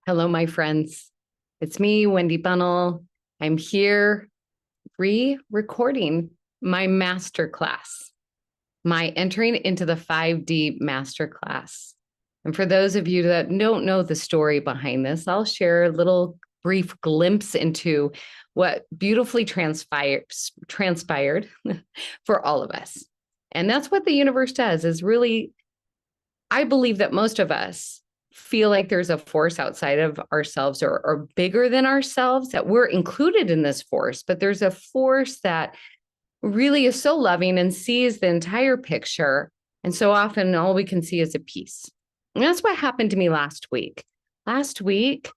Hello, my friends. It's me, Wendy Bunnell. I'm here re-recording my masterclass, my entering into the 5D masterclass. And for those of you that don't know the story behind this, I'll share a little brief glimpse into what beautifully transpired for all of us. And that's what the universe does, is really, I believe that most of us feel like there's a force outside of ourselves or bigger than ourselves, that we're included in this force, but there's a force that really is so loving and sees the entire picture. And so often all we can see is a piece. And that's what happened to me last week. Last week,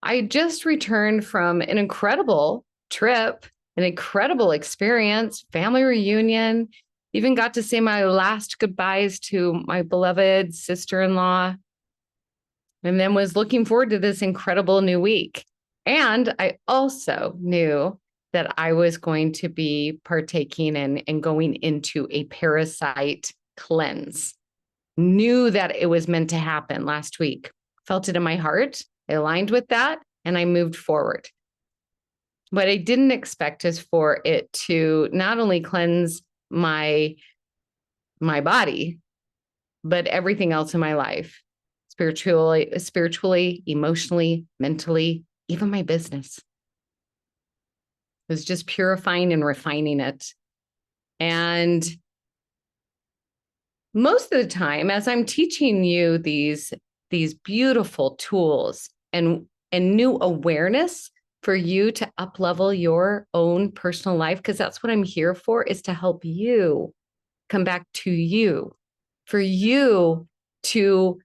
I just returned from an incredible trip, an incredible experience, family reunion, even got to say my last goodbyes to my beloved sister-in-law, and then was looking forward to this incredible new week. And I also knew that I was going to be partaking in and going into a parasite cleanse. Knew that it was meant to happen last week. Felt it in my heart. I aligned with that and I moved forward. What I didn't expect is for it to not only cleanse my body, but everything else in my life. Spiritually, emotionally, mentally, even my business. It was just purifying and refining it. And most of the time, as I'm teaching you these beautiful tools and new awareness for you to up-level your own personal life, because that's what I'm here for, is to help you come back to you, for you to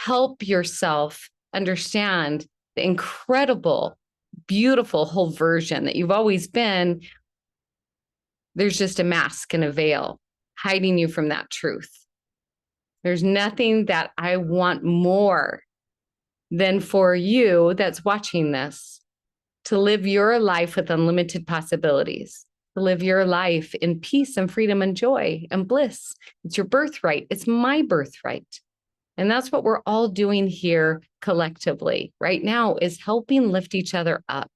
help yourself understand the incredible, beautiful whole version that you've always been. There's just a mask and a veil hiding you from that truth. There's nothing that I want more than for you that's watching this to live your life with unlimited possibilities, to live your life in peace and freedom and joy and bliss. It's your birthright. It's my birthright. And that's what we're all doing here collectively right now, is helping lift each other up,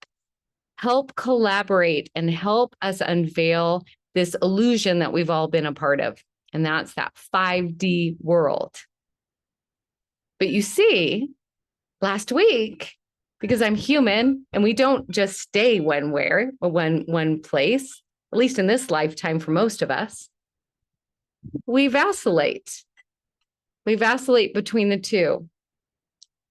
help collaborate and help us unveil this illusion that we've all been a part of. And that's that 5D world. But you see, last week, because I'm human and we don't just stay one place, at least in this lifetime for most of us, we vacillate. We vacillate between the two.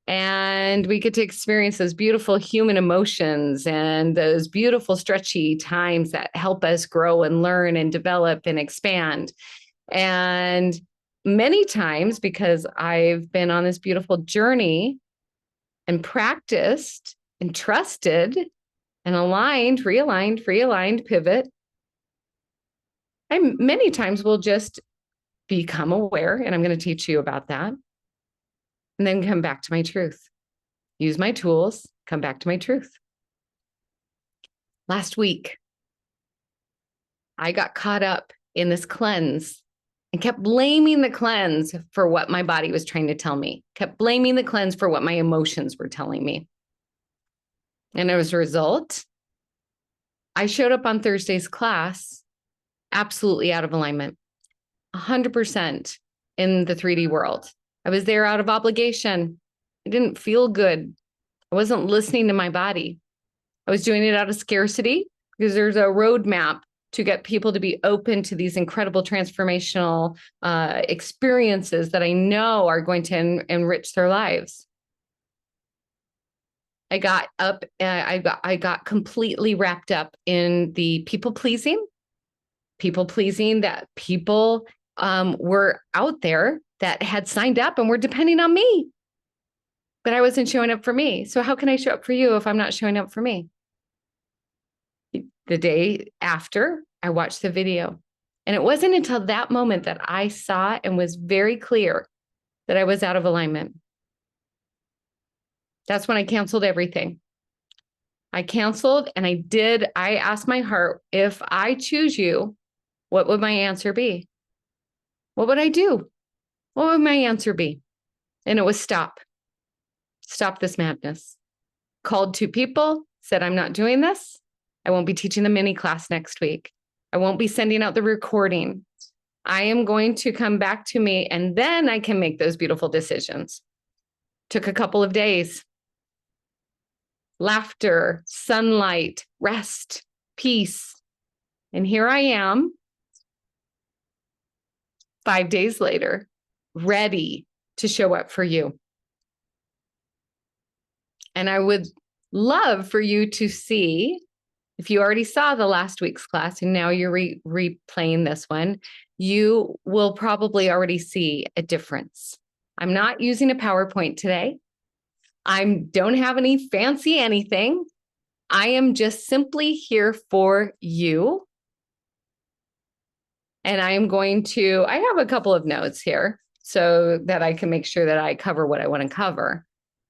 And we get to experience those beautiful human emotions and those beautiful stretchy times that help us grow and learn and develop and expand. And many times, because I've been on this beautiful journey and practiced and trusted and aligned, realigned, pivot, I many times will just become aware, and I'm going to teach you about that, and then come back to my truth. Use my tools, come back to my truth. Last week, I got caught up in this cleanse and kept blaming the cleanse for what my body was trying to tell me, kept blaming the cleanse for what my emotions were telling me. And as a result, I showed up on Thursday's class absolutely out of alignment, 100% in the 3D world. I was there out of obligation. I didn't feel good. I wasn't listening to my body. I was doing it out of scarcity because there's a roadmap to get people to be open to these incredible transformational experiences that I know are going to enrich their lives. I got up, I got completely wrapped up in the people pleasing that people were out there that had signed up and were depending on me, but I wasn't showing up for me. So how can I show up for you if I'm not showing up for me? The day after, I watched the video, and it wasn't until that moment that I saw and was very clear that I was out of alignment. That's when I canceled everything. I canceled, and I asked my heart, if I choose you, what would my answer be? What would I do? What would my answer be? And it was stop. Stop this madness. Called 2 people, said, I'm not doing this. I won't be teaching the mini class next week. I won't be sending out the recording. I am going to come back to me, and then I can make those beautiful decisions. Took a couple of days. Laughter, sunlight, rest, peace. And here I am, 5 days later, ready to show up for you. And I would love for you to see, if you already saw the last week's class and now you're replaying this one, you will probably already see a difference. I'm not using a PowerPoint today. I don't have any fancy anything. I am just simply here for you. And I have a couple of notes here so that I can make sure that I cover what I want to cover.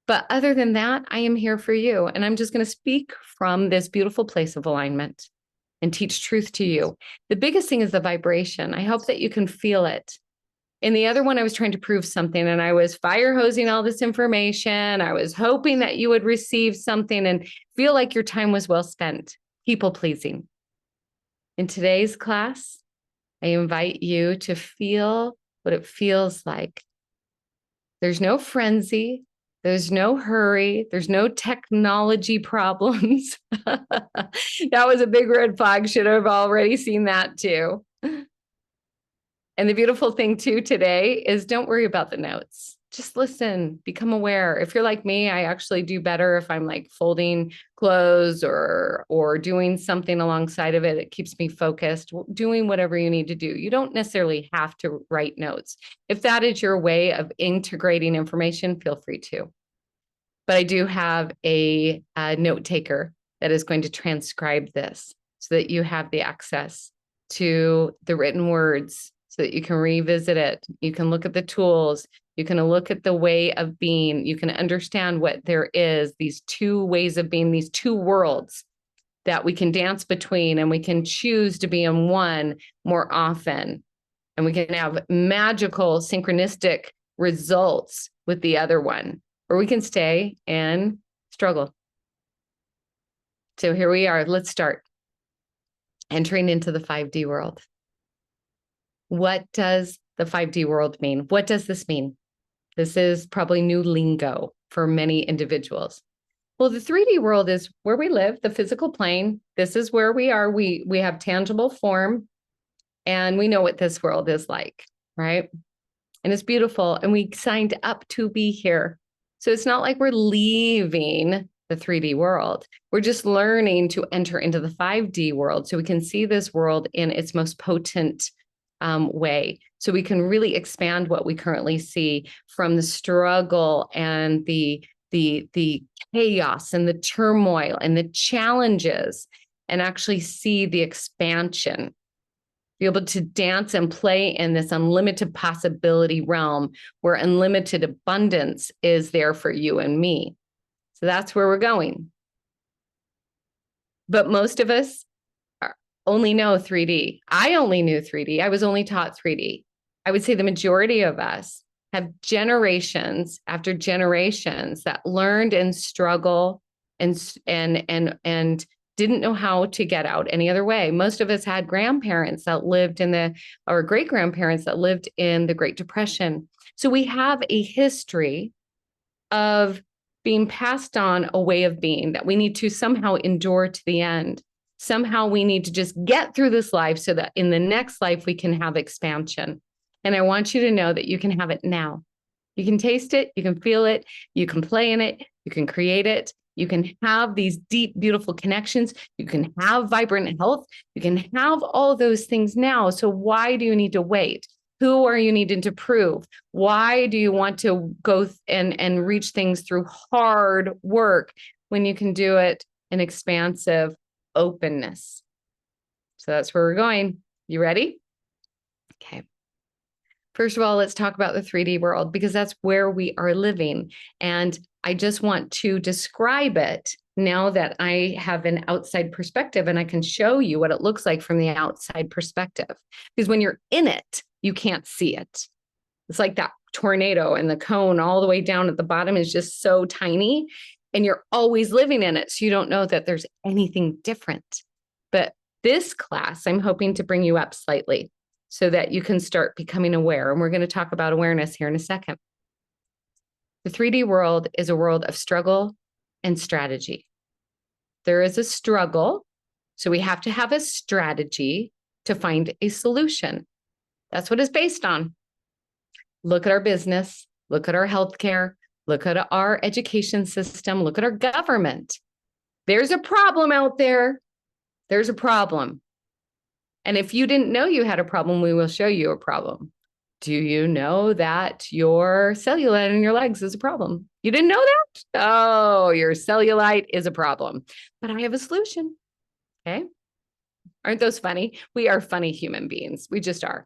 But other than that, I am here for you. And I'm just going to speak from this beautiful place of alignment and teach truth to you. The biggest thing is the vibration. I hope that you can feel it. In the other one, I was trying to prove something and I was fire hosing all this information. I was hoping that you would receive something and feel like your time was well spent. People pleasing. In today's class, I invite you to feel what it feels like. There's no frenzy. There's no hurry. There's no technology problems. That was a big red flag. Should have already seen that too. And the beautiful thing too today is don't worry about the notes. Just listen, become aware. If you're like me, I actually do better if I'm like folding clothes or doing something alongside of it. It keeps me focused, doing whatever you need to do. You don't necessarily have to write notes. If that is your way of integrating information, feel free to. But I do have a note taker that is going to transcribe this so that you have the access to the written words so that you can revisit it. You can look at the tools. You can look at the way of being. You can understand what there is, these 2 ways of being, these 2 worlds that we can dance between, and we can choose to be in one more often. And we can have magical synchronistic results with the other one, or we can stay and struggle. So here we are. Let's start entering into the 5D world. What does the 5D world mean? What does this mean? This is probably new lingo for many individuals. Well, the 3D world is where we live, the physical plane. This is where we are. We have tangible form, and we know what this world is like, right? And it's beautiful, and we signed up to be here. So it's not like we're leaving the 3D world. We're just learning to enter into the 5D world so we can see this world in its most potent way. So we can really expand what we currently see from the struggle and the chaos and the turmoil and the challenges, and actually see the expansion. Be able to dance and play in this unlimited possibility realm where unlimited abundance is there for you and me. So that's where we're going. But most of us only know 3D. I only knew 3D. I was only taught 3D. I would say the majority of us have generations after generations that learned and struggle and didn't know how to get out any other way. Most of us had grandparents that lived or great grandparents that lived in the Great Depression. So we have a history of being passed on a way of being that we need to somehow endure to the end. Somehow we need to just get through this life so that in the next life we can have expansion. And I want you to know that you can have it now. You can taste it, you can feel it, you can play in it, you can create it, you can have these deep, beautiful connections, you can have vibrant health, you can have all those things now. So why do you need to wait? Who are you needing to prove? Why do you want to go and reach things through hard work when you can do it in expansive openness? So that's where we're going. You ready? Okay. First of all, let's talk about the 3D world because that's where we are living. And I just want to describe it now that I have an outside perspective and I can show you what it looks like from the outside perspective. Because when you're in it, you can't see it. It's like that tornado and the cone all the way down at the bottom is just so tiny and you're always living in it. So you don't know that there's anything different. But this class, I'm hoping to bring you up slightly so that you can start becoming aware. And we're going to talk about awareness here in a second. The 3D world is a world of struggle and strategy. There is a struggle, so we have to have a strategy to find a solution. That's what it's based on. Look at our business, look at our healthcare, look at our education system, look at our government. There's a problem out there. There's a problem. And if you didn't know you had a problem, we will show you a problem. Do you know that your cellulite in your legs is a problem? You didn't know that? Oh, your cellulite is a problem. But I have a solution. Okay. Aren't those funny? We are funny human beings. We just are.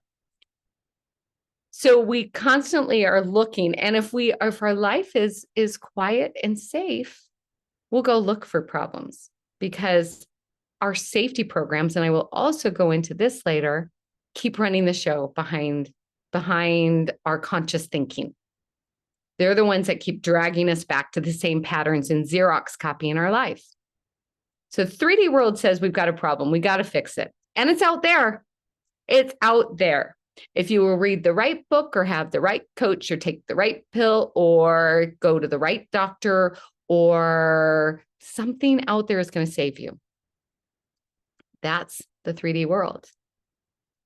So we constantly are looking. And if our life is quiet and safe, we'll go look for problems because our safety programs, and I will also go into this later, keep running the show behind our conscious thinking. They're the ones that keep dragging us back to the same patterns and Xerox copying our life. So 3D world says we've got a problem. We got to fix it. And it's out there. It's out there. If you will read the right book or have the right coach or take the right pill or go to the right doctor or something out there is going to save you. That's the 3D world.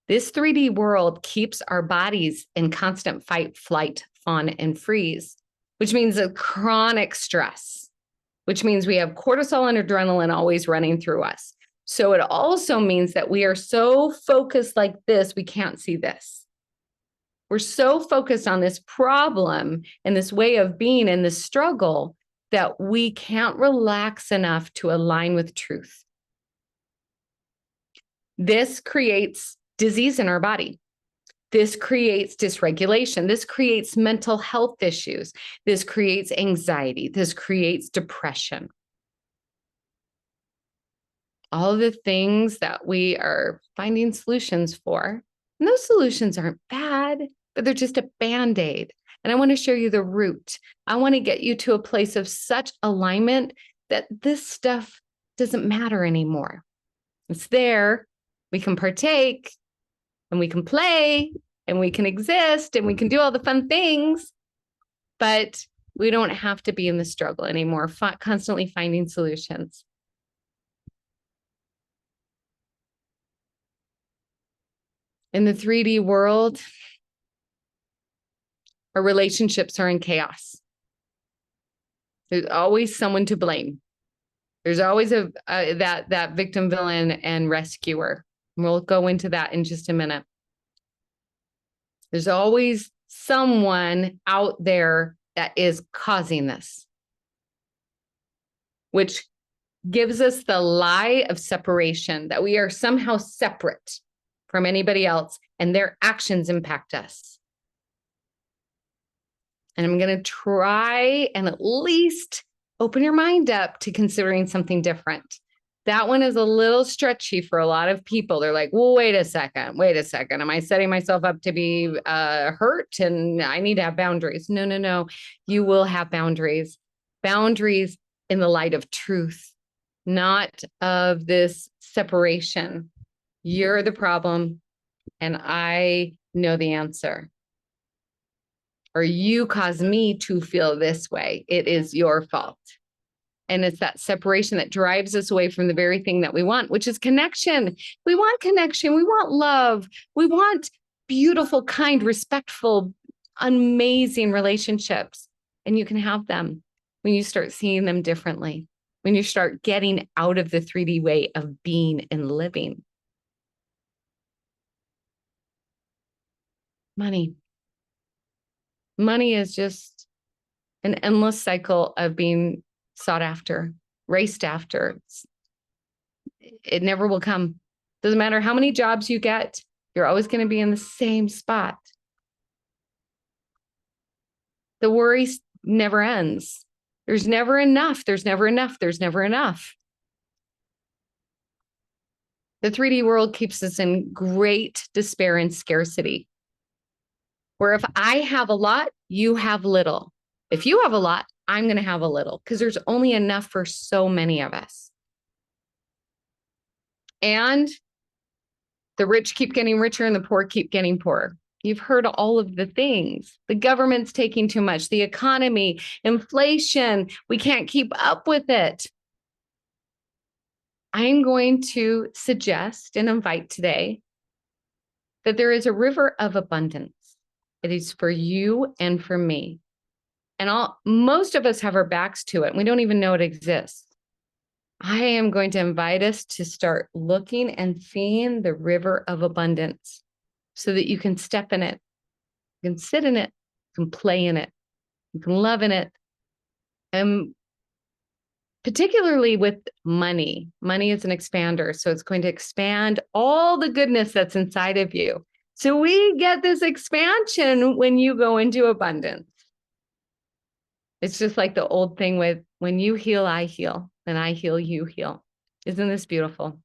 This 3D world keeps our bodies in constant fight, flight, fawn, and freeze, which means a chronic stress, which means we have cortisol and adrenaline always running through us. So it also means that we are so focused like this, we can't see this. We're so focused on this problem and this way of being and this struggle that we can't relax enough to align with truth. This creates disease in our body. This creates dysregulation. This creates mental health issues. This creates anxiety. This creates depression. All the things that we are finding solutions for. And those solutions aren't bad, but they're just a Band-Aid. And I want to show you the root. I want to get you to a place of such alignment that this stuff doesn't matter anymore. It's there. We can partake. And we can play and we can exist and we can do all the fun things, but we don't have to be in the struggle anymore, constantly finding solutions. In the 3D world, our relationships are in chaos. There's always someone to blame. There's always that victim, villain, and rescuer. We'll go into that in just a minute. There's always someone out there that is causing this, which gives us the lie of separation, that we are somehow separate from anybody else and their actions impact us. And I'm going to try and at least open your mind up to considering something different. That one is a little stretchy for a lot of people. They're like, well, wait a second. Am I setting myself up to be hurt and I need to have boundaries? No. You will have boundaries. Boundaries in the light of truth, not of this separation. You're the problem and I know the answer. Or you caused me to feel this way. It is your fault. And it's that separation that drives us away from the very thing that we want, which is connection. We want connection. We want love. We want beautiful, kind, respectful, amazing relationships. And you can have them when you start seeing them differently, when you start getting out of the 3D way of being and living. Money. Money is just an endless cycle of being sought after, raced after. It never will come. Doesn't matter how many jobs you get, you're always going to be in the same spot. The worry never ends. There's never enough. There's never enough. There's never enough. The 3D world keeps us in great despair and scarcity. Where if I have a lot, you have little. If you have a lot, I'm going to have a little because there's only enough for so many of us. And the rich keep getting richer and the poor keep getting poorer. You've heard all of the things. The government's taking too much, the economy, inflation, we can't keep up with it. I'm going to suggest and invite today that there is a river of abundance. It is for you and for me. And most of us have our backs to it. And we don't even know it exists. I am going to invite us to start looking and seeing the river of abundance so that you can step in it. You can sit in it, you can play in it, you can love in it. And particularly with money, money is an expander. So it's going to expand all the goodness that's inside of you. So we get this expansion when you go into abundance. It's just like the old thing with when you heal, I heal, and I heal, you heal. Isn't this beautiful?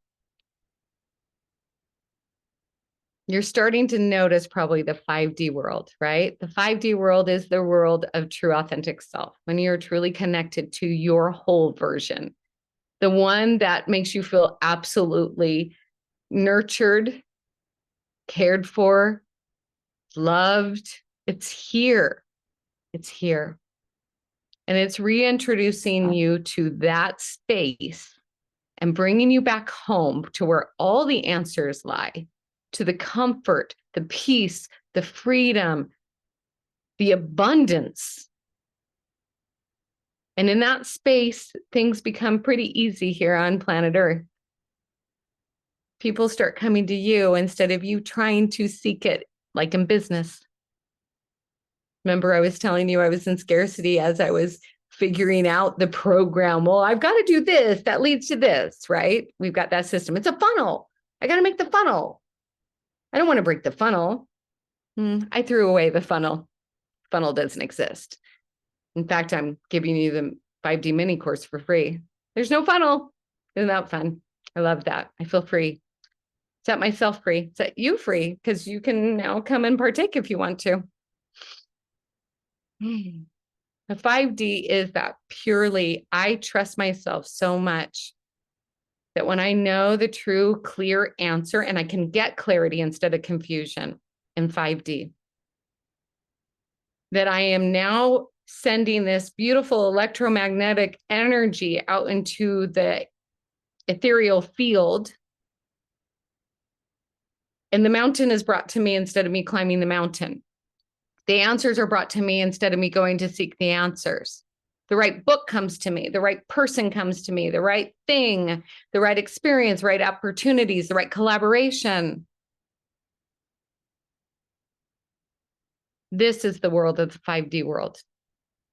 You're starting to notice probably the 5D world, right? The 5D world is the world of true authentic self, when you're truly connected to your whole version, the one that makes you feel absolutely nurtured, cared for, loved. It's here. It's here. And it's reintroducing you to that space and bringing you back home to where all the answers lie, to the comfort, the peace, the freedom, the abundance. And in that space, things become pretty easy here on planet Earth. People start coming to you instead of you trying to seek it, like in business. Remember, I was telling you I was in scarcity as I was figuring out the program. Well, I've got to do this. That leads to this, right? We've got that system. It's a funnel. I got to make the funnel. I don't want to break the funnel. I threw away the funnel. Funnel doesn't exist. In fact, I'm giving you the 5D mini course for free. There's no funnel. Isn't that fun? I love that. I feel free. Set myself free. Set you free because you can now come and partake if you want to. The 5D is that purely, I trust myself so much that when I know the true, clear answer, and I can get clarity instead of confusion in 5D, that I am now sending this beautiful electromagnetic energy out into the ethereal field. And the mountain is brought to me instead of me climbing the mountain. The answers are brought to me instead of me going to seek the answers. The right book comes to me, the right person comes to me, the right thing, the right experience, right opportunities, the right collaboration. This is the world of the 5D world.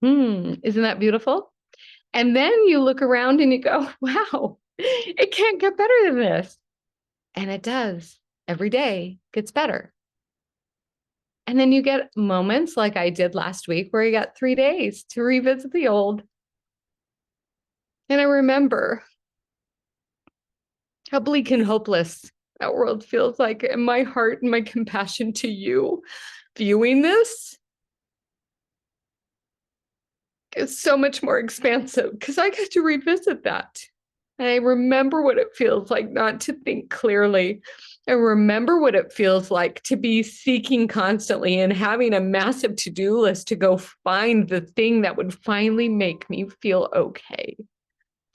Isn't that beautiful? And then you look around and you go, wow, it can't get better than this. And it does. Every day gets better. And then you get moments like I did last week where I got 3 days to revisit the old. And I remember how bleak and hopeless that world feels like. And my heart and my compassion to you viewing this is so much more expansive because I get to revisit that. And I remember what it feels like not to think clearly. I remember what it feels like to be seeking constantly and having a massive to-do list to go find the thing that would finally make me feel okay,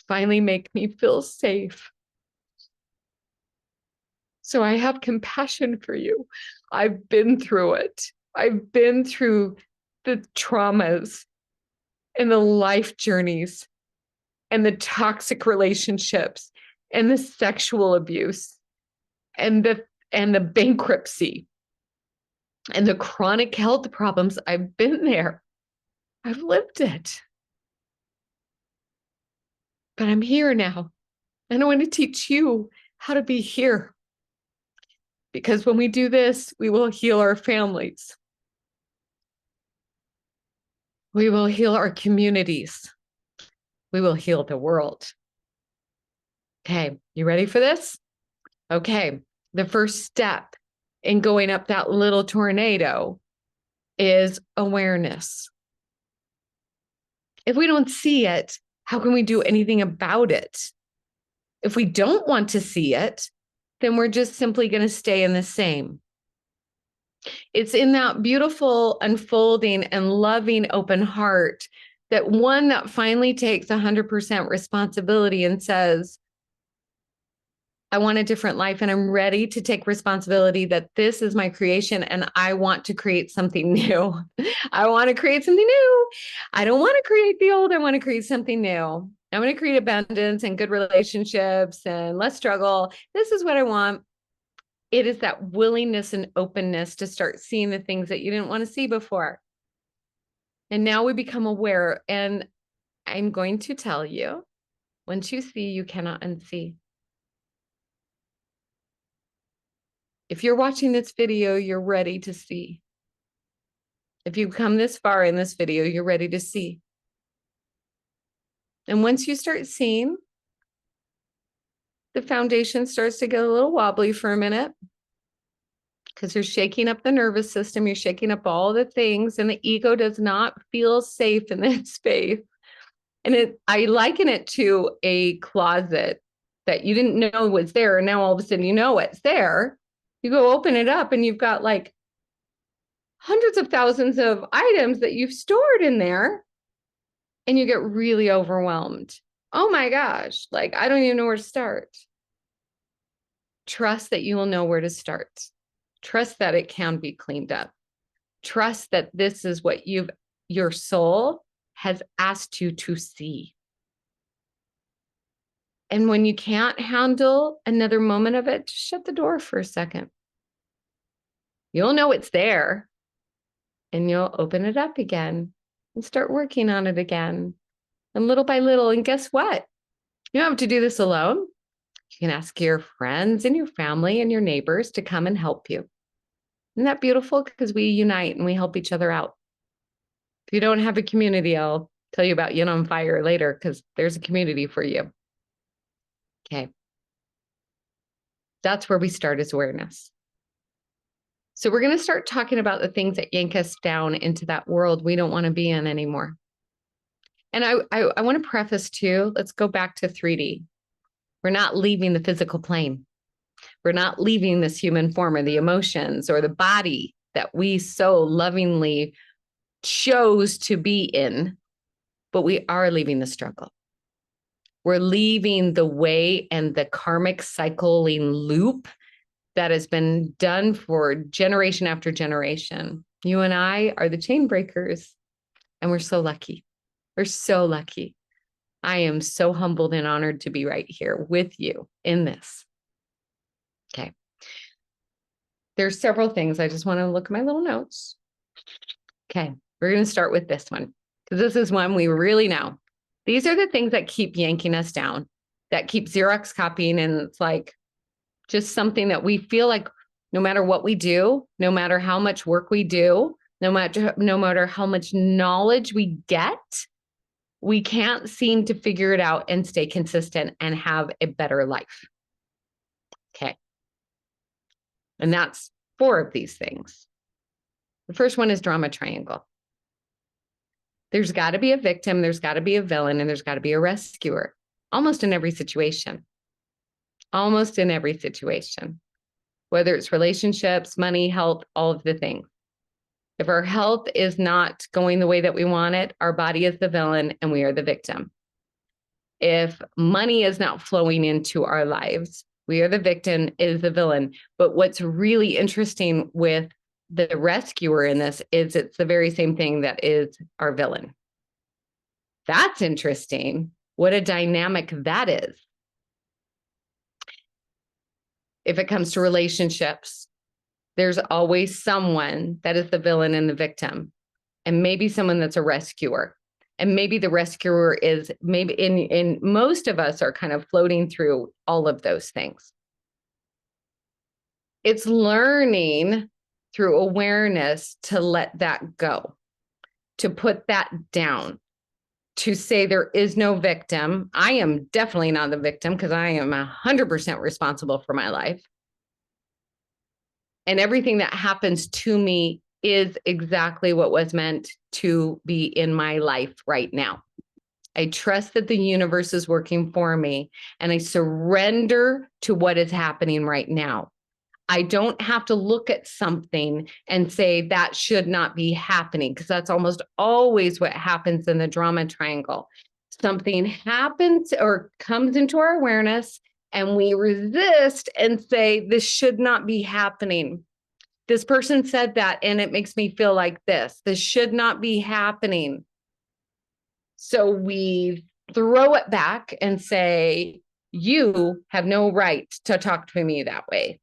finally make me feel safe. So I have compassion for you. I've been through it. I've been through the traumas and the life journeys and the toxic relationships and the sexual abuse and the bankruptcy and the chronic health problems. I've been there. I've lived it. But I'm here now. And I want to teach you how to be here. Because when we do this, we will heal our families. We will heal our communities. We will heal the world. Okay, you ready for this? Okay, the first step in going up that little tornado is awareness. If we don't see it, how can we do anything about it? If we don't want to see it, then we're just simply going to stay in the same. It's in that beautiful unfolding and loving open heart that one that finally takes 100% responsibility and says, I want a different life and I'm ready to take responsibility that this is my creation and I want to create something new. I want to create something new. I don't want to create the old. I want to create something new. I want to create abundance and good relationships and less struggle. This is what I want. It is that willingness and openness to start seeing the things that you didn't want to see before. And now we become aware. And I'm going to tell you, once you see, you cannot unsee. If you're watching this video, you're ready to see. If you've come this far in this video, you're ready to see. And once you start seeing, the foundation starts to get a little wobbly for a minute because you're shaking up the nervous system, you're shaking up all the things, and the ego does not feel safe in that space. And I liken it to a closet that you didn't know was there, and now all of a sudden you know it's there. You go open it up and you've got like hundreds of thousands of items that you've stored in there, and you get really overwhelmed. Oh my gosh, like I don't even know where to start. Trust that you will know where to start. Trust that it can be cleaned up. Trust that this is what your soul has asked you to see. And when you can't handle another moment of it, just shut the door for a second. You'll know it's there, and you'll open it up again and start working on it again. And little by little, and guess what? You don't have to do this alone. You can ask your friends and your family and your neighbors to come and help you. Isn't that beautiful? Because we unite and we help each other out. If you don't have a community, I'll tell you about Yin on Fire later because there's a community for you. Okay. That's where we start as awareness. So we're going to start talking about the things that yank us down into that world we don't want to be in anymore. And I want to preface too, let's go back to 3D. We're not leaving the physical plane. We're not leaving this human form or the emotions or the body that we so lovingly chose to be in, but we are leaving the struggle. We're leaving the way and the karmic cycling loop that has been done for generation after generation. You and I are the chain breakers, and we're so lucky. We're so lucky. I am so humbled and honored to be right here with you in this. Okay. There's several things. I just want to look at my little notes. Okay. We're going to start with this one because this is one we really know. These are the things that keep yanking us down, that keep Xerox copying. And it's like just something that we feel like no matter what we do, no matter how much work we do, no matter how much knowledge we get, we can't seem to figure it out and stay consistent and have a better life. Okay. And that's 4 of these things. The first one is drama triangle. There's got to be a victim, there's got to be a villain, and there's got to be a rescuer. Almost in every situation. Almost in every situation. Whether it's relationships, money, health, all of the things. If our health is not going the way that we want it, our body is the villain and we are the victim. If money is not flowing into our lives, we are the victim, is the villain. But what's really interesting with the rescuer in this is it's the very same thing that is our villain. That's interesting. What a dynamic that is. If it comes to relationships, there's always someone that is the villain and the victim, and maybe someone that's a rescuer. And maybe the rescuer is maybe in most of us are kind of floating through all of those things. It's learning through awareness to let that go, to put that down, to say there is no victim. I am definitely not the victim because I am 100% responsible for my life. And everything that happens to me is exactly what was meant to be in my life right now. I trust that the universe is working for me, and I surrender to what is happening right now. I don't have to look at something and say that should not be happening, because that's almost always what happens in the drama triangle. Something happens or comes into our awareness, and we resist and say, this should not be happening. This person said that, and it makes me feel like this. This should not be happening. So we throw it back and say, you have no right to talk to me that way.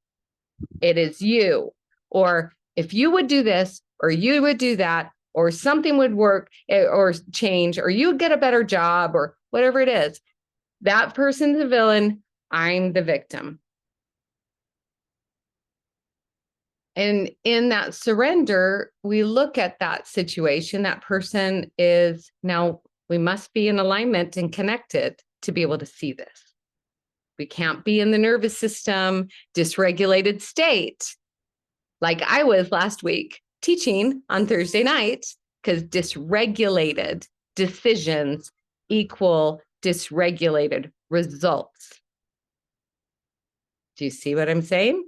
It is you. Or if you would do this, or you would do that, or something would work or change, or you would get a better job, or whatever it is, that person's the villain. I'm the victim. And in that surrender, we look at that situation. That person is now, we must be in alignment and connected to be able to see this. We can't be in the nervous system, dysregulated state, like I was last week teaching on Thursday night, because dysregulated decisions equal dysregulated results. Do you see what I'm saying?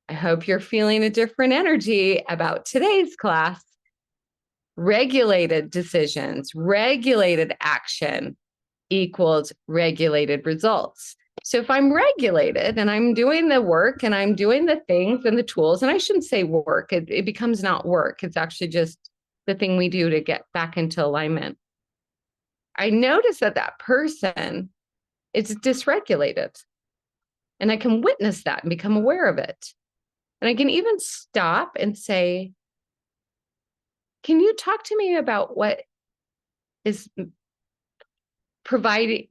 I hope you're feeling a different energy about today's class. Regulated decisions, regulated action equals regulated results. So if I'm regulated and I'm doing the work and I'm doing the things and the tools, and I shouldn't say work, it becomes not work. It's actually just the thing we do to get back into alignment. I notice that that person is dysregulated, and I can witness that and become aware of it. And I can even stop and say, can you talk to me about what is providing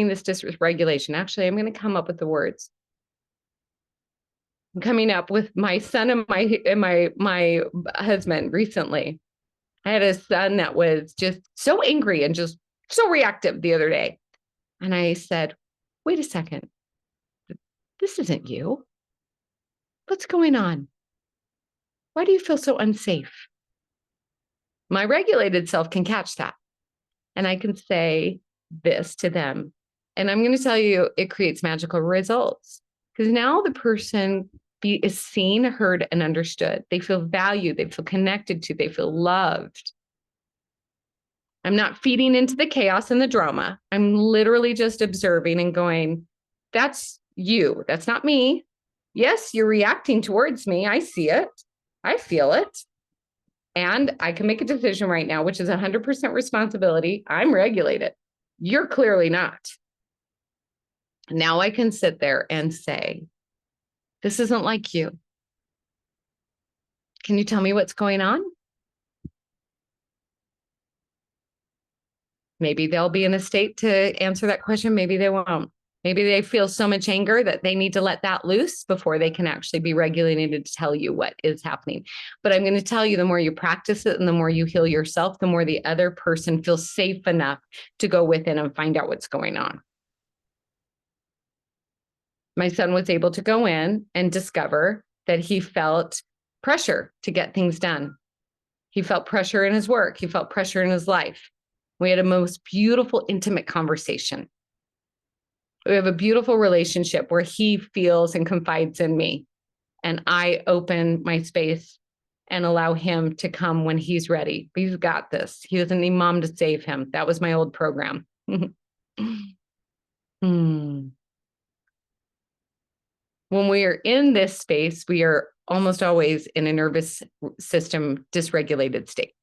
this dysregulation? Actually, I'm going to come up with the words. I'm coming up with my son and my husband recently. I had a son that was just so angry and just so reactive the other day. And I said, wait a second. This isn't you. What's going on? Why do you feel so unsafe? My regulated self can catch that. And I can say this to them. And I'm going to tell you, it creates magical results, because now the person is seen, heard, and understood. They feel valued. They feel connected to. They feel loved. I'm not feeding into the chaos and the drama. I'm literally just observing and going, that's you. That's not me. Yes, you're reacting towards me. I see it. I feel it. And I can make a decision right now, which is 100% responsibility. I'm regulated. You're clearly not. Now I can sit there and say, this isn't like you. Can you tell me what's going on? Maybe they'll be in a state to answer that question. Maybe they won't. Maybe they feel so much anger that they need to let that loose before they can actually be regulated to tell you what is happening. But I'm going to tell you, the more you practice it and the more you heal yourself, the more the other person feels safe enough to go within and find out what's going on. My son was able to go in and discover that he felt pressure to get things done. He felt pressure in his work. He felt pressure in his life. We had a most beautiful, intimate conversation. We have a beautiful relationship where he feels and confides in me, and I open my space and allow him to come when he's ready. He's got this. He doesn't need mom to save him. That was my old program. When we are in this space, we are almost always in a nervous system dysregulated state.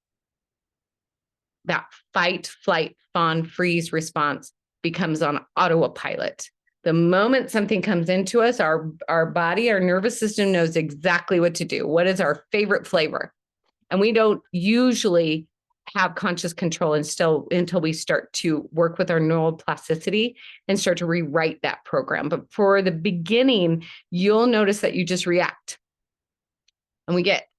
That fight, flight, fawn, freeze response becomes on autopilot. The moment something comes into us, our body, our nervous system knows exactly what to do. What is our favorite flavor? And we don't usually have conscious control until we start to work with our neuroplasticity and start to rewrite that program. But for the beginning, you'll notice that you just react. And we get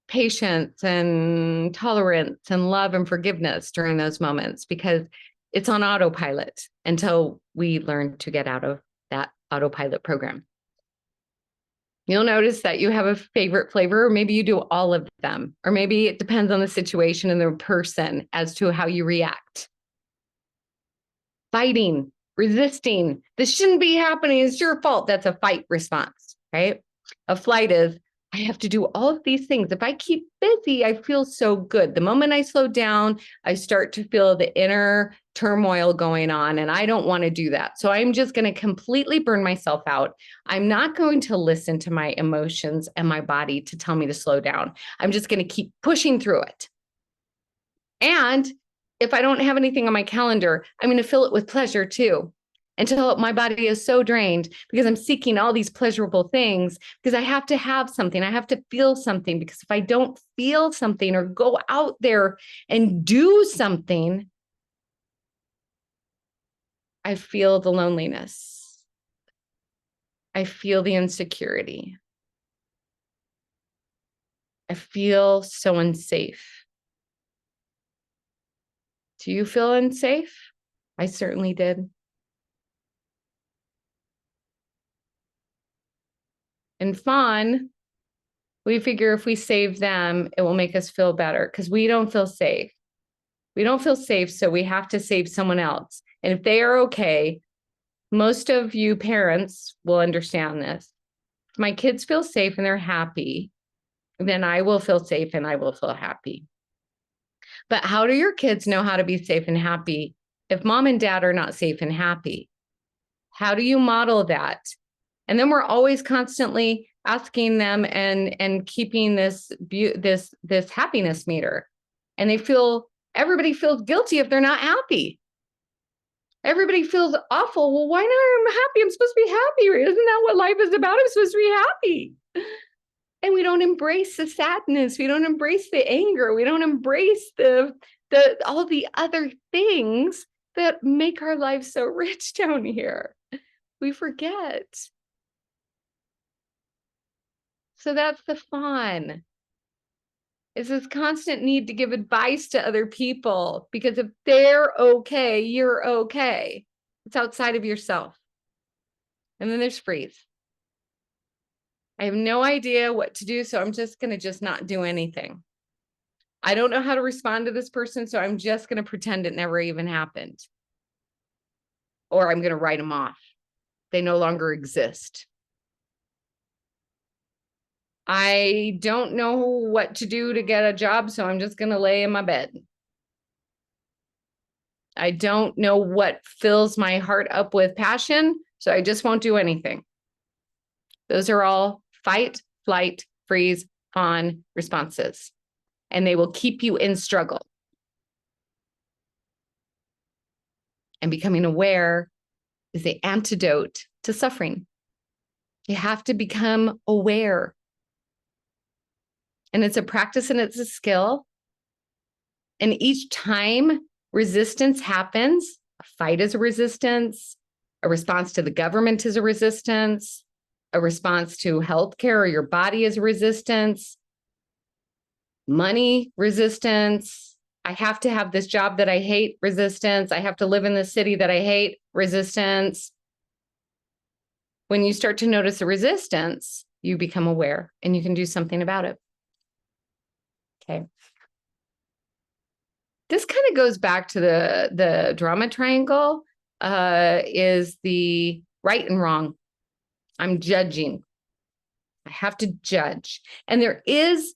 patience and tolerance and love and forgiveness during those moments, because it's on autopilot until we learn to get out of that autopilot program. You'll notice that you have a favorite flavor, or maybe you do all of them, or maybe it depends on the situation and the person as to how you react. Fighting, resisting, this shouldn't be happening. It's your fault. That's a fight response, right? A flight is, I have to do all of these things. If I keep busy, I feel so good. The moment I slow down, I start to feel the inner turmoil going on, and I don't want to do that. So I'm just going to completely burn myself out. I'm not going to listen to my emotions and my body to tell me to slow down. I'm just going to keep pushing through it. And if I don't have anything on my calendar, I'm going to fill it with pleasure too, until my body is so drained because I'm seeking all these pleasurable things, because I have to have something. I have to feel something, because if I don't feel something or go out there and do something, I feel the loneliness. I feel the insecurity. I feel so unsafe. Do you feel unsafe? I certainly did. And Fawn, we figure if we save them, it will make us feel better, because we don't feel safe. We don't feel safe, so we have to save someone else. And if they are okay, most of you parents will understand this. If my kids feel safe and they're happy, then I will feel safe and I will feel happy. But how do your kids know how to be safe and happy if mom and dad are not safe and happy? How do you model that? And then we're always constantly asking them and keeping this happiness meter. And everybody feels guilty if they're not happy. Everybody feels awful. Well, why not? I'm happy. I'm supposed to be happy. Isn't that what life is about? I'm supposed to be happy. And we don't embrace the sadness. We don't embrace the anger. We don't embrace the all the other things that make our lives so rich down here. We forget. So that's the fun. Is this constant need to give advice to other people, because if they're okay, you're okay. It's outside of yourself. And then there's freeze. I have no idea what to do, so I'm just going to just not do anything. I don't know how to respond to this person, so I'm just going to pretend it never even happened. Or I'm going to write them off. They no longer exist. I don't know what to do to get a job, so I'm just going to lay in my bed. I don't know what fills my heart up with passion, so I just won't do anything. Those are all fight, flight, freeze, fawn responses, and they will keep you in struggle. And becoming aware is the antidote to suffering. You have to become aware. And it's a practice and it's a skill. And each time resistance happens, a fight is a resistance, a response to the government is a resistance, a response to healthcare or your body is a resistance, money resistance. I have to have this job that I hate, resistance. I have to live in this city that I hate, resistance. When you start to notice the resistance, you become aware and you can do something about it. Okay. This kind of goes back to the drama triangle, is the right and wrong. I'm judging. I have to judge. And there is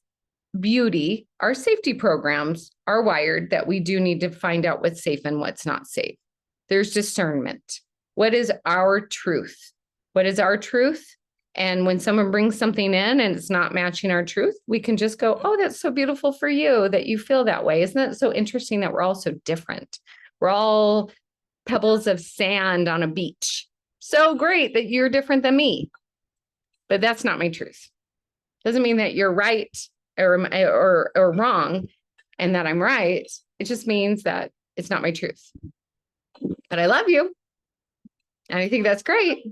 beauty. Our safety programs are wired that we do need to find out what's safe and what's not safe. There's discernment. What is our truth? What is our truth? And when someone brings something in and it's not matching our truth, we can just go, oh, that's so beautiful for you that you feel that way. Isn't that so interesting that we're all so different? We're all pebbles of sand on a beach. So great that you're different than me. But that's not my truth. Doesn't mean that you're right or wrong and that I'm right. It just means that it's not my truth. But I love you. And I think that's great.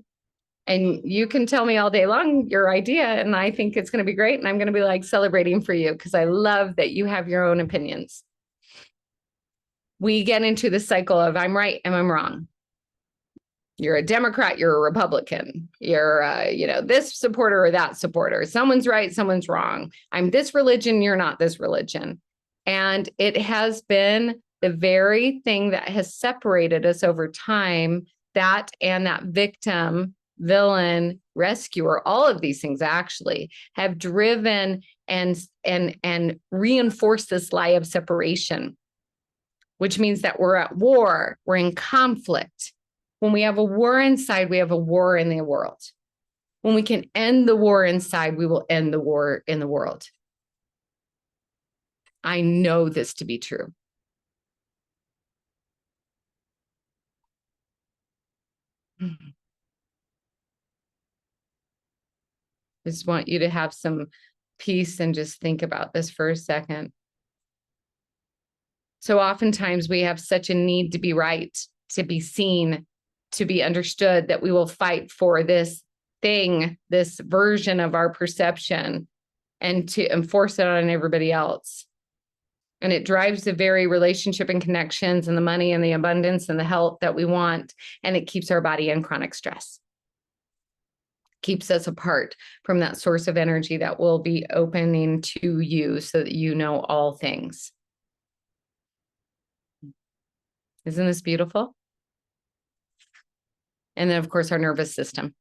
And you can tell me all day long your idea, and I think it's going to be great. And I'm going to be like celebrating for you because I love that you have your own opinions. We get into the cycle of I'm right and I'm wrong. You're a Democrat, you're a Republican, you're, this supporter or that supporter. Someone's right, someone's wrong. I'm this religion, you're not this religion. And it has been the very thing that has separated us over time, that and that victim, villain, rescuer, all of these things actually have driven and reinforced this lie of separation, which means that we're at war, we're in conflict. When we have a war inside, we have a war in the world. When we can end the war inside, we will end the war in the world. I know this to be true. I just want you to have some peace and just think about this for a second. So oftentimes we have such a need to be right, to be seen, to be understood, that we will fight for this thing, this version of our perception, and to enforce it on everybody else. And it drives the very relationship and connections and the money and the abundance and the health that we want. And it keeps our body in chronic stress. Keeps us apart from that source of energy that will be opening to you so that you know all things. Isn't this beautiful? And then, of course, our nervous system.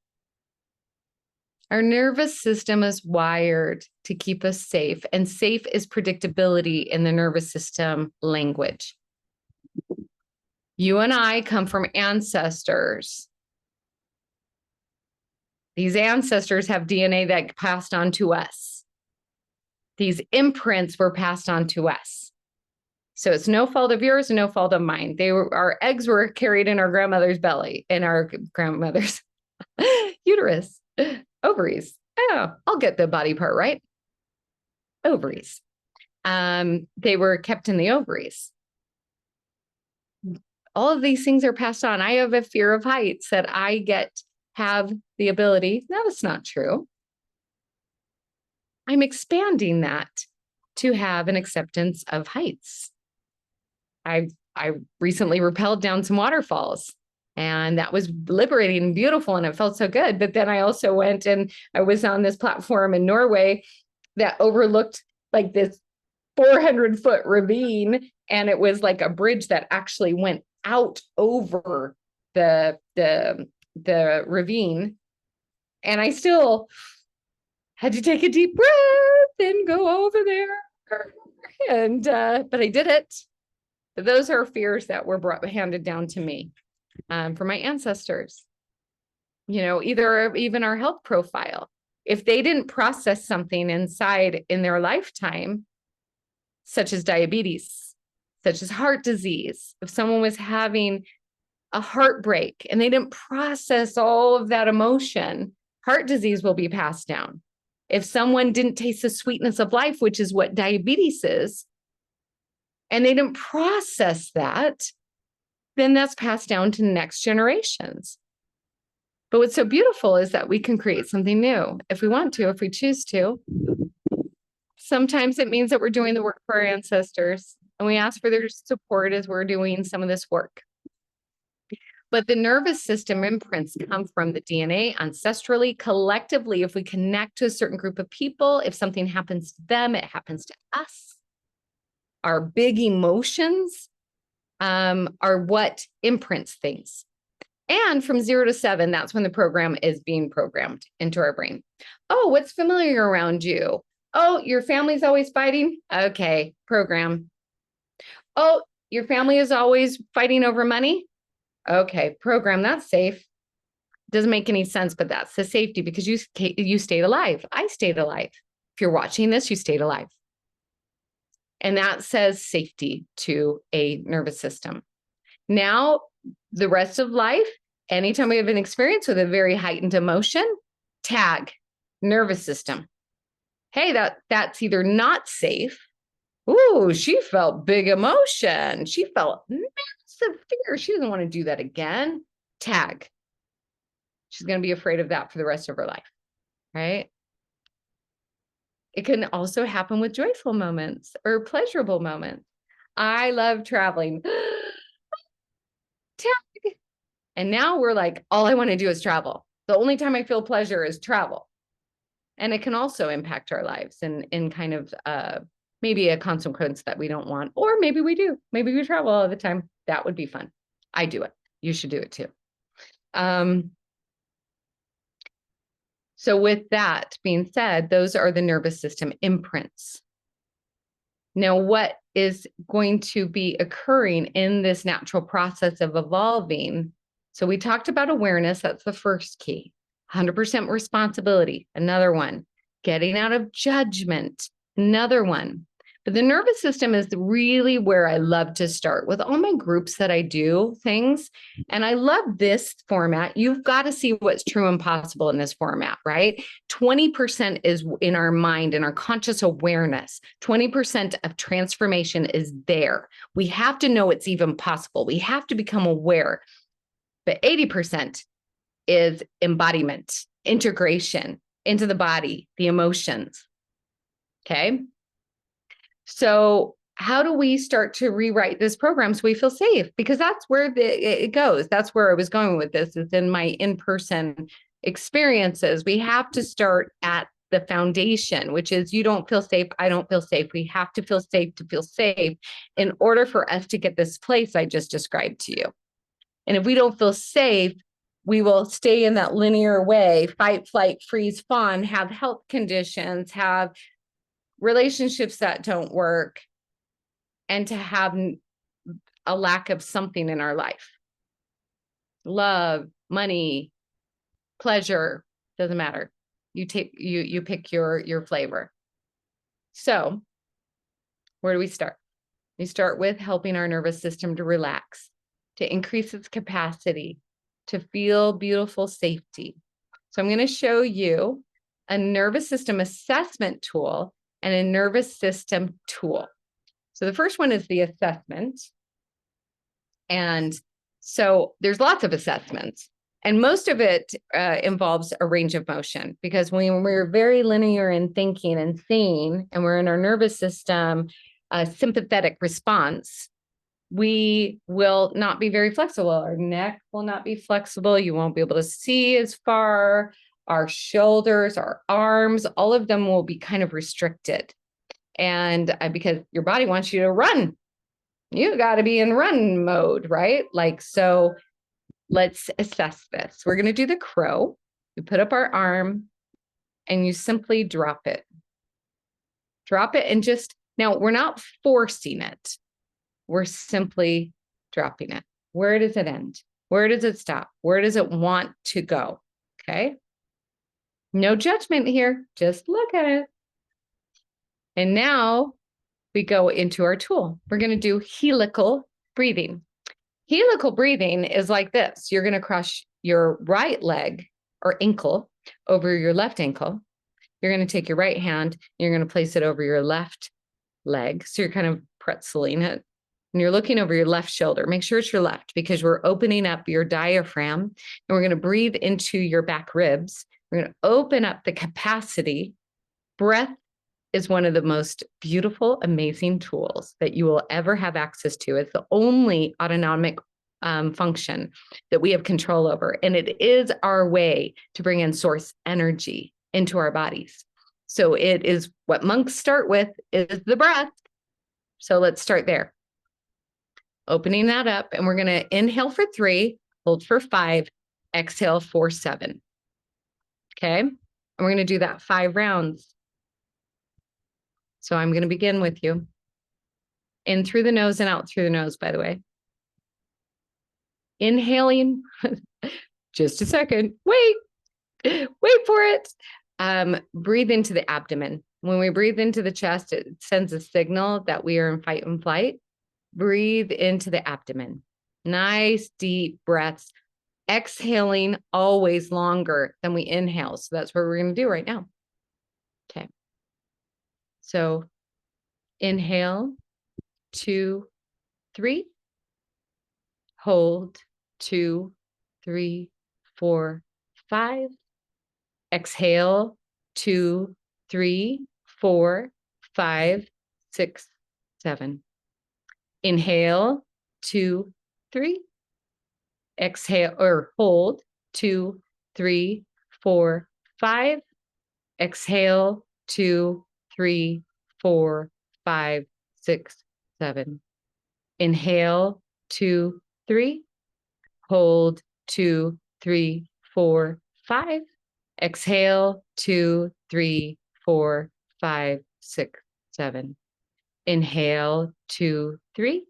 Our nervous system is wired to keep us safe, and safe is predictability in the nervous system language. You and I come from ancestors. These ancestors have DNA that passed on to us. These imprints were passed on to us. So it's no fault of yours, no fault of mine. Our eggs were carried in our grandmother's belly, in our grandmother's uterus, ovaries. Oh, I'll get the body part right. Ovaries. They were kept in the ovaries. All of these things are passed on. I have a fear of heights that I have the ability. No, that's not true. I'm expanding that to have an acceptance of heights. I recently rappelled down some waterfalls, and that was liberating and beautiful, and it felt so good. But then I also went and I was on this platform in Norway that overlooked like this 400-foot ravine, and it was like a bridge that actually went out over the ravine. And I still had to take a deep breath and go over there. And but I did it. Those are fears that were handed down to me from my ancestors. Either even our health profile. If they didn't process something inside in their lifetime, such as diabetes, such as heart disease, if someone was having a heartbreak and they didn't process all of that emotion, heart disease will be passed down. If someone didn't taste the sweetness of life, which is what diabetes is, and they didn't process that, then that's passed down to next generations. But what's so beautiful is that we can create something new if we want to, if we choose to. Sometimes it means that we're doing the work for our ancestors, and we ask for their support as we're doing some of this work. But the nervous system imprints come from the DNA ancestrally, collectively. If we connect to a certain group of people, if something happens to them, it happens to us. Our big emotions are what imprints things. And from 0 to 7, that's when the program is being programmed into our brain. Oh, what's familiar around you? Oh, your family's always fighting? Okay, program. Oh, your family is always fighting over money? Okay, program, that's safe. Doesn't make any sense, but that's the safety because you stayed alive. I stayed alive. If you're watching this, you stayed alive. And that says safety to a nervous system. Now, the rest of life, anytime we have an experience with a very heightened emotion, tag, nervous system. Hey, that's either not safe. Ooh, she felt big emotion. She felt massive fear. She doesn't want to do that again. Tag. She's going to be afraid of that for the rest of her life, right? It can also happen with joyful moments or pleasurable moments. I love traveling. Tag. And now we're like, all I want to do is travel. The only time I feel pleasure is travel. And it can also impact our lives in kind of maybe a consequence that we don't want, or maybe we do. Maybe we travel all the time. That would be fun. I do it. You should do it too. So with that being said, those are the nervous system imprints. Now, what is going to be occurring in this natural process of evolving? So we talked about awareness. That's the first key. 100% responsibility. Another one. Getting out of judgment. Another one. But the nervous system is really where I love to start with all my groups that I do things. And I love this format. You've got to see what's true and possible in this format, right? 20% is in our mind and our conscious awareness. 20% of transformation is there. We have to know it's even possible. We have to become aware. But 80% is embodiment, integration into the body, the emotions. Okay. So how do we start to rewrite this program so we feel safe? Because that's where it goes. That's where I was going with this, is in my in-person experiences. We have to start at the foundation, which is you don't feel safe, I don't feel safe. We have to feel safe in order for us to get this place I just described to you. And if we don't feel safe, we will stay in that linear way, fight, flight, freeze, fawn, have health conditions, have relationships that don't work, and to have a lack of something in our life. Love, money, pleasure, doesn't matter. You pick your flavor. So where do we start? We start with helping our nervous system to relax, to increase its capacity, to feel beautiful safety. So I'm going to show you a nervous system assessment tool and a nervous system tool. So the first one is the assessment. And so there's lots of assessments, and most of it involves a range of motion, because when we're very linear in thinking and seeing, and we're in our nervous system sympathetic response, we will not be very flexible. Our neck will not be flexible. You won't be able to see as far. Our shoulders, our arms, all of them will be kind of restricted. And because your body wants you to run, you got to be in run mode, right? Like, so let's assess this. We're going to do the crow. You put up our arm and you simply drop it. Drop it. And just, now we're not forcing it. We're simply dropping it. Where does it end? Where does it stop? Where does it want to go? Okay. No judgment here. Just look at it. And now we go into our tool. We're going to do helical breathing. Helical breathing is like this. You're going to cross your right leg or ankle over your left ankle. You're going to take your right hand, you're going to place it over your left leg. So you're kind of pretzeling it. And you're looking over your left shoulder. Make sure it's your left, because we're opening up your diaphragm, and we're going to breathe into your back ribs. We're going to open up the capacity. Breath is one of the most beautiful, amazing tools that you will ever have access to. It's the only autonomic function that we have control over. And it is our way to bring in source energy into our bodies. So it is what monks start with, is the breath. So let's start there. Opening that up, and we're going to inhale for 3, hold for 5, exhale for 7. Okay. And we're going to do that 5 rounds. So I'm going to begin with you. In through the nose and out through the nose, by the way. Inhaling, just a second, wait for it. Breathe into the abdomen. When we breathe into the chest, it sends a signal that we are in fight and flight. Breathe into the abdomen. Nice deep breaths. Exhaling always longer than we inhale. So that's what we're going to do right now. Okay. So inhale, 2, 3. Hold, 2, 3, 4, 5. Exhale, 2, 3, 4, 5, 6, 7. Inhale, 2, 3. Exhale or hold 2, 3, 4, 5. Exhale 2, 3, 4, 5, 6, 7. Inhale 2, 3. Hold 2, 3, 4, 5. Exhale 2, 3, 4, 5, 6, 7. Inhale 2, 3.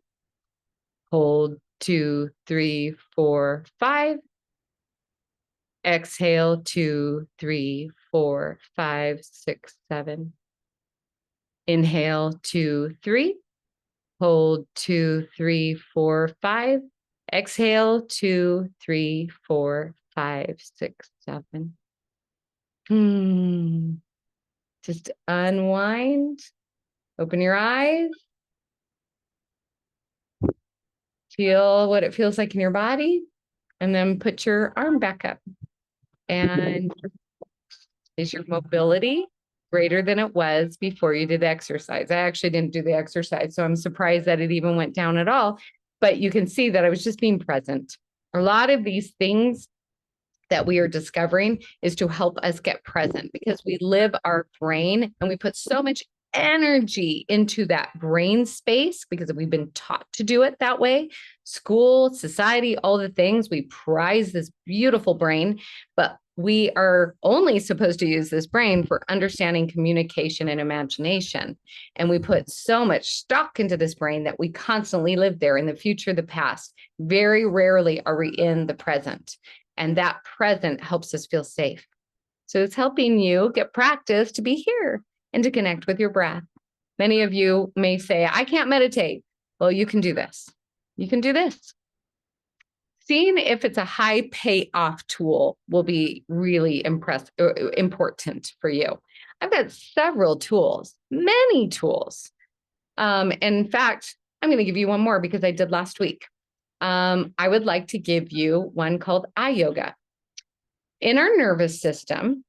Hold 2, 3, 4, 5. Exhale 2, 3, 4, 5, 6, 7. Inhale 2, 3. Hold 2, 3, 4, 5. Exhale 2, 3, 4, 5, 6, 7. Just unwind. Open your eyes. Feel what it feels like in your body. And then put your arm back up. And is your mobility greater than it was before you did the exercise? I actually didn't do the exercise, so I'm surprised that it even went down at all. But you can see that I was just being present. A lot of these things that we are discovering is to help us get present, because we live our brain and we put so much energy into that brain space because we've been taught to do it that way. School, society, all the things, we prize this beautiful brain, but we are only supposed to use this brain for understanding, communication, and imagination. And we put so much stock into this brain that we constantly live there in the future, the past. Very rarely are we in the present. And that present helps us feel safe. So it's helping you get practice to be here and to connect with your breath. Many of you may say, I can't meditate. Well, you can do this. You can do this. Seeing if it's a high payoff tool will be really important for you. I've got several tools, many tools. In fact, I'm going to give you one more because I did last week. I would like to give you one called eye yoga. In our nervous system,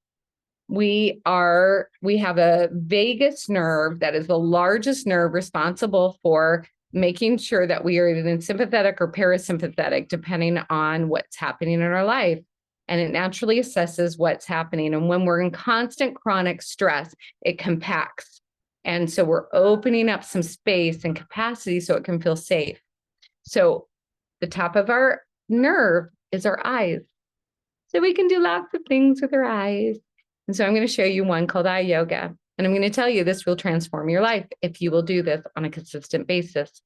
we have a vagus nerve that is the largest nerve responsible for making sure that we are either sympathetic or parasympathetic, depending on what's happening in our life. And it naturally assesses what's happening. And when we're in constant chronic stress, it compacts. And so we're opening up some space and capacity so it can feel safe. So the top of our nerve is our eyes. So we can do lots of things with our eyes. And so I'm going to show you one called eye yoga. And I'm going to tell you this will transform your life if you will do this on a consistent basis.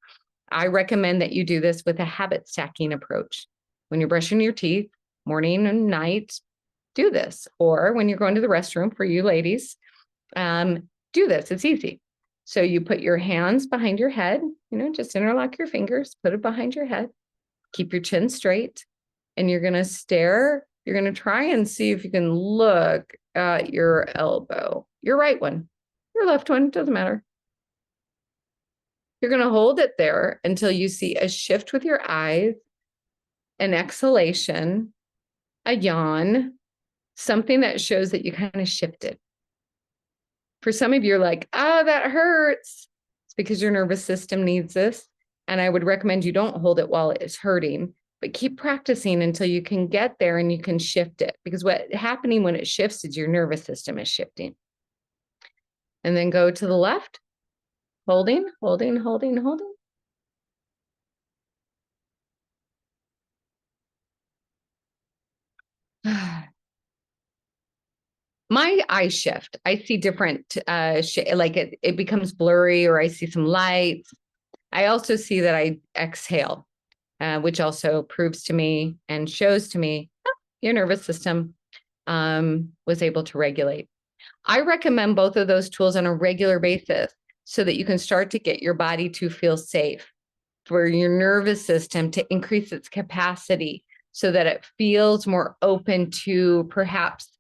I recommend that you do this with a habit stacking approach. When you're brushing your teeth, morning and night, do this. Or when you're going to the restroom, for you ladies, do this. It's easy. So you put your hands behind your head, just interlock your fingers, put it behind your head, keep your chin straight, and you're going to stare. You're going to try and see if you can look at your elbow, your right one, your left one, doesn't matter. You're going to hold it there until you see a shift with your eyes, an exhalation, a yawn, something that shows that you kind of shifted. For some of you, you're like, oh, that hurts. It's because your nervous system needs this. And I would recommend you don't hold it while it's hurting, but keep practicing until you can get there and you can shift it. Because what's happening when it shifts is your nervous system is shifting. And then go to the left, holding, holding, holding, holding. My eyes shift. I see different, like it becomes blurry, or I see some lights. I also see that I exhale, which also proves to me and shows to me your nervous system was able to regulate. I recommend both of those tools on a regular basis so that you can start to get your body to feel safe, for your nervous system to increase its capacity so that it feels more open to perhaps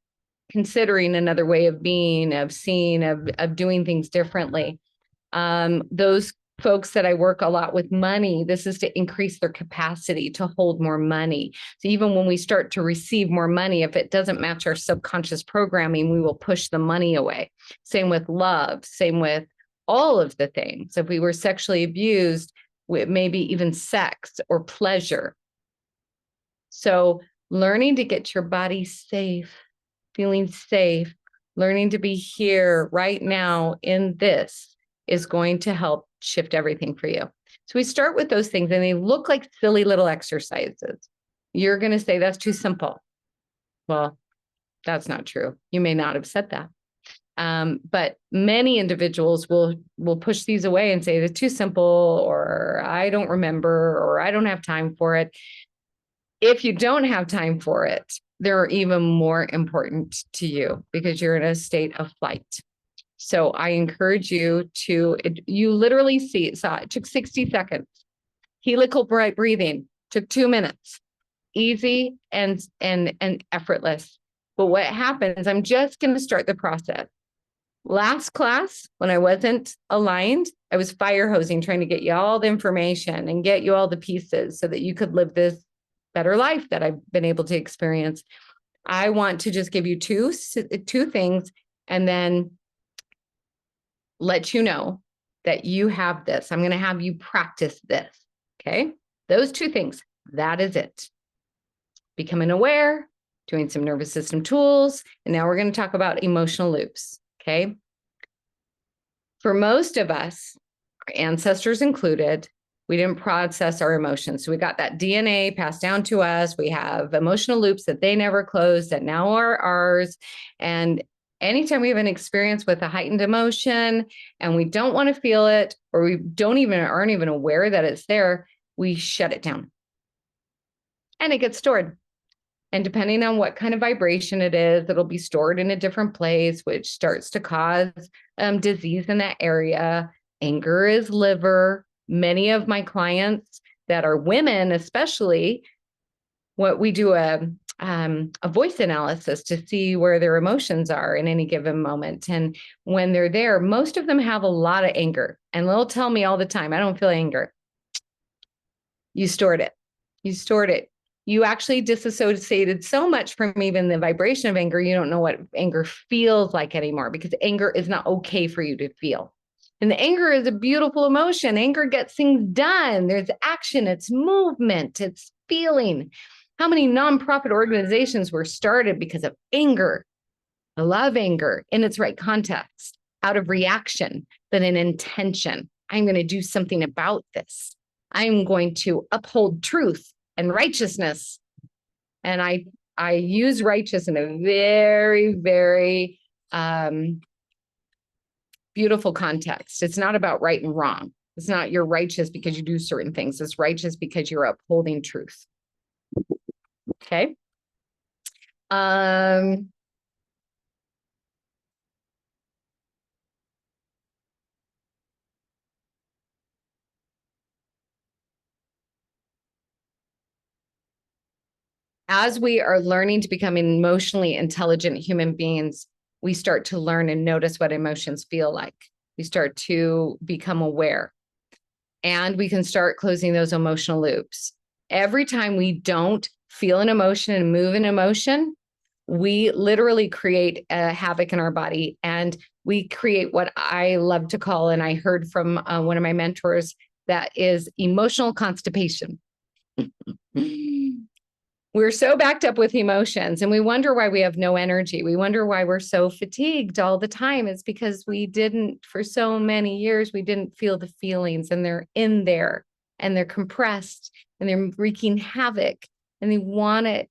considering another way of being, of seeing, of doing things differently. Those folks that I work a lot with money, this is to increase their capacity to hold more money. So even when we start to receive more money, if it doesn't match our subconscious programming, we will push the money away. Same with love, same with all of the things. If we were sexually abused, maybe even sex or pleasure, So learning to get your body safe, feeling safe, learning to be here right now in this is going to help shift everything for you. So we start with those things and they look like silly little exercises. You're going to say that's too simple. Well, that's not true. You may not have said that. But many individuals will push these away and say they're too simple, or I don't remember, or I don't have time for it. If you don't have time for it, they're even more important to you because you're in a state of flight. So I encourage you you literally saw it took 60 seconds. Helical breathing took 2 minutes. Easy and effortless. But what happens, I'm just going to start the process. Last class, when I wasn't aligned, I was fire hosing, trying to get you all the information and get you all the pieces so that you could live this better life that I've been able to experience. I want to just give you two things and then let you know that you have this. I'm going to have you practice this. Okay. Those 2 things. That is it. Becoming aware, doing some nervous system tools. And now we're going to talk about emotional loops. Okay. For most of us, our ancestors included, we didn't process our emotions. So we got that DNA passed down to us. We have emotional loops that they never closed that now are ours. And anytime we have an experience with a heightened emotion and we don't want to feel it, or we aren't even aware that it's there, we shut it down. And it gets stored. And depending on what kind of vibration it is, it'll be stored in a different place, which starts to cause disease in that area. Anger is liver. Many of my clients that are women, especially, what we do a voice analysis to see where their emotions are in any given moment. And when they're there, most of them have a lot of anger. And they'll tell me all the time, I don't feel anger. You stored it. You stored it. You actually disassociated so much from even the vibration of anger, you don't know what anger feels like anymore because anger is not okay for you to feel. And the anger is a beautiful emotion. Anger gets things done. There's action, it's movement, it's feeling. How many nonprofit organizations were started because of anger? I love anger in its right context, out of reaction, but an intention. I'm going to do something about this. I'm going to uphold truth and righteousness. And I use righteous in a very, very beautiful context. It's not about right and wrong. It's not you're righteous because you do certain things. It's righteous because you're upholding truth. Okay. As we are learning to become emotionally intelligent human beings, we start to learn and notice what emotions feel like. We start to become aware, and we can start closing those emotional loops. Every time we don't feel an emotion and move an emotion, we literally create a havoc in our body, and we create what I love to call, and I heard from one of my mentors, that is emotional constipation. We're so backed up with emotions and we wonder why we have no energy. We wonder why we're so fatigued all the time. It's because we didn't, for so many years, we didn't feel the feelings, and they're in there and they're compressed and they're wreaking havoc, and they want it.